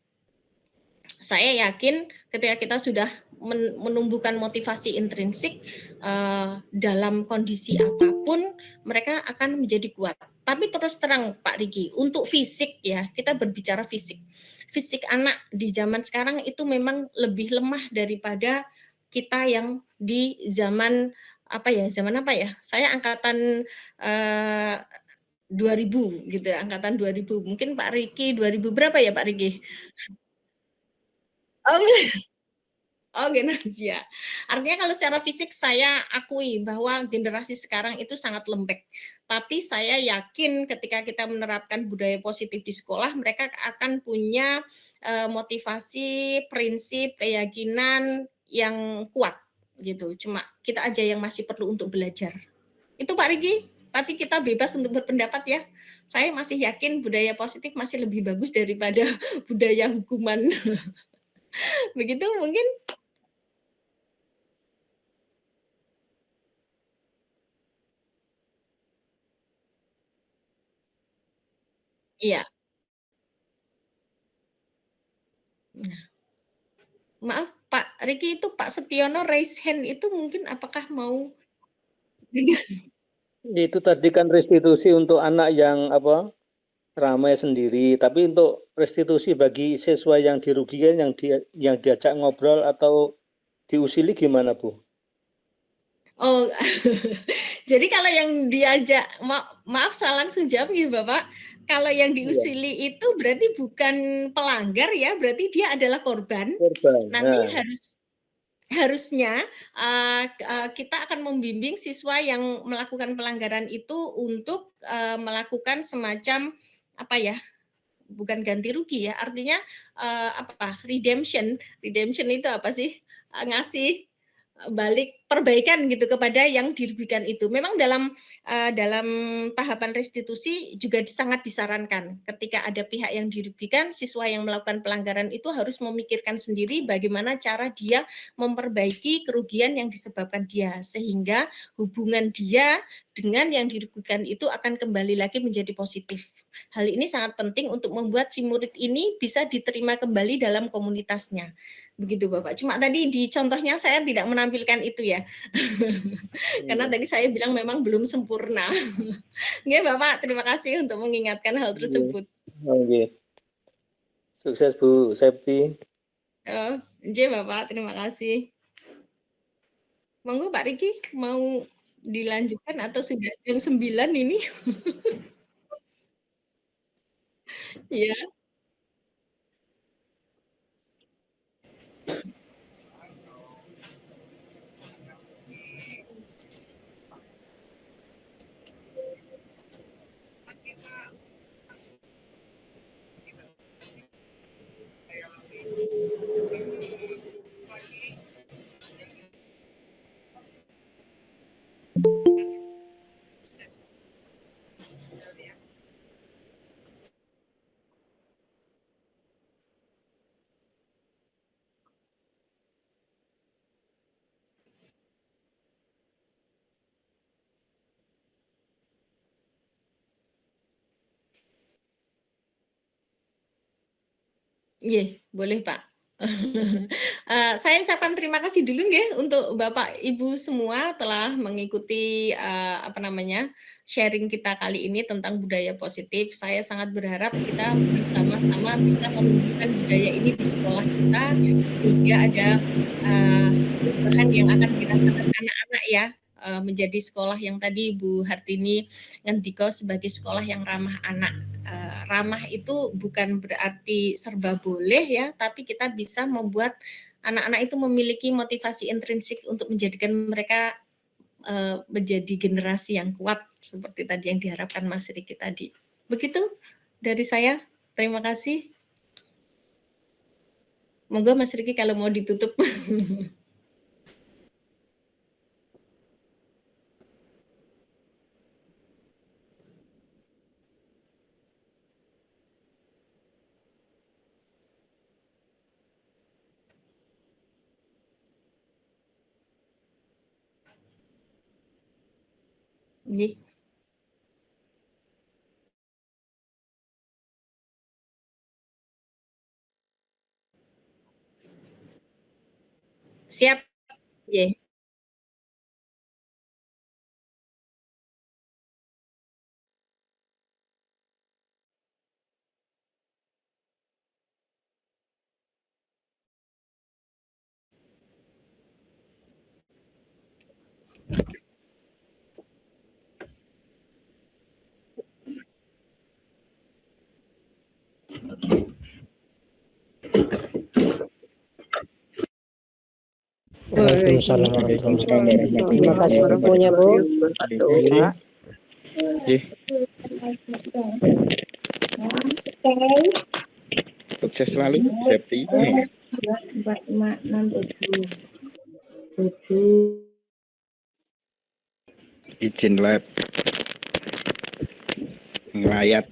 Saya yakin ketika kita sudah menumbuhkan motivasi intrinsik dalam kondisi apapun, mereka akan menjadi kuat. Tapi terus terang Pak Riki, untuk fisik ya, kita berbicara fisik. Fisik anak di zaman sekarang itu memang lebih lemah daripada kita yang di zaman apa ya? Saya angkatan 2000 gitu, angkatan 2000. Mungkin Pak Riki 2000 berapa ya Pak Riki? Oh, generasi ya. Artinya kalau secara fisik saya akui bahwa generasi sekarang itu sangat lembek. Tapi saya yakin ketika kita menerapkan budaya positif di sekolah, mereka akan punya motivasi, prinsip, keyakinan yang kuat gitu. Cuma kita aja yang masih perlu untuk belajar. Itu Pak Riki, tapi kita bebas untuk berpendapat ya. Saya masih yakin budaya positif masih lebih bagus daripada budaya hukuman. Begitu mungkin. Iya. Nah. Maaf Pak Riki, itu Pak Setiono raise hand itu mungkin apakah mau Itu tadi kan restitusi untuk anak yang ramai sendiri, tapi untuk restitusi bagi siswa yang dirugikan, yang diajak ngobrol atau diusili gimana Bu? Oh, jadi kalau yang diajak, maaf saya langsung jawab ya Bapak. Kalau yang diusili itu berarti bukan pelanggar ya, berarti dia adalah korban. Nanti harusnya kita akan membimbing siswa yang melakukan pelanggaran itu untuk melakukan semacam bukan ganti rugi ya, artinya redemption itu apa sih? Ngasih balik perbaikan gitu kepada yang dirugikan itu. Memang dalam tahapan restitusi juga sangat disarankan ketika ada pihak yang dirugikan, siswa yang melakukan pelanggaran itu harus memikirkan sendiri bagaimana cara dia memperbaiki kerugian yang disebabkan dia, sehingga hubungan dia dengan yang dirugikan itu akan kembali lagi menjadi positif. Hal ini sangat penting untuk membuat si murid ini bisa diterima kembali dalam komunitasnya. Begitu Bapak. Cuma tadi di contohnya saya tidak menampilkan itu ya. Karena tadi saya bilang memang belum sempurna. Oke Bapak, terima kasih untuk mengingatkan hal tersebut. Oke. Sukses Bu Septi. Oh, nggih Bapak, terima kasih. Monggo Pak Riki mau dilanjutkan atau sudah jam 9 ini? Iya. Iya, boleh Pak. Saya ucapkan terima kasih dulu nggih untuk Bapak Ibu semua telah mengikuti, sharing kita kali ini tentang budaya positif. Saya sangat berharap kita bersama-sama bisa menumbuhkan budaya ini di sekolah kita, sehingga ada, perubahan yang akan dirasakan anak-anak ya, menjadi sekolah yang tadi Bu Hartini ngendika sebagai sekolah yang ramah anak. Ramah itu bukan berarti serba boleh ya, tapi kita bisa membuat anak-anak itu memiliki motivasi intrinsik untuk menjadikan mereka menjadi generasi yang kuat seperti tadi yang diharapkan Mas Riki tadi. Begitu dari saya. Terima kasih. Monggo Mas Riki kalau mau ditutup. Nggih. Siap. Nggih. Waalaikumsalam warahmatullahi wabarakatuh. Terima kasih semuanya Bu. Nggih. Sukses selalu, Septi. Izin lab ngelayat.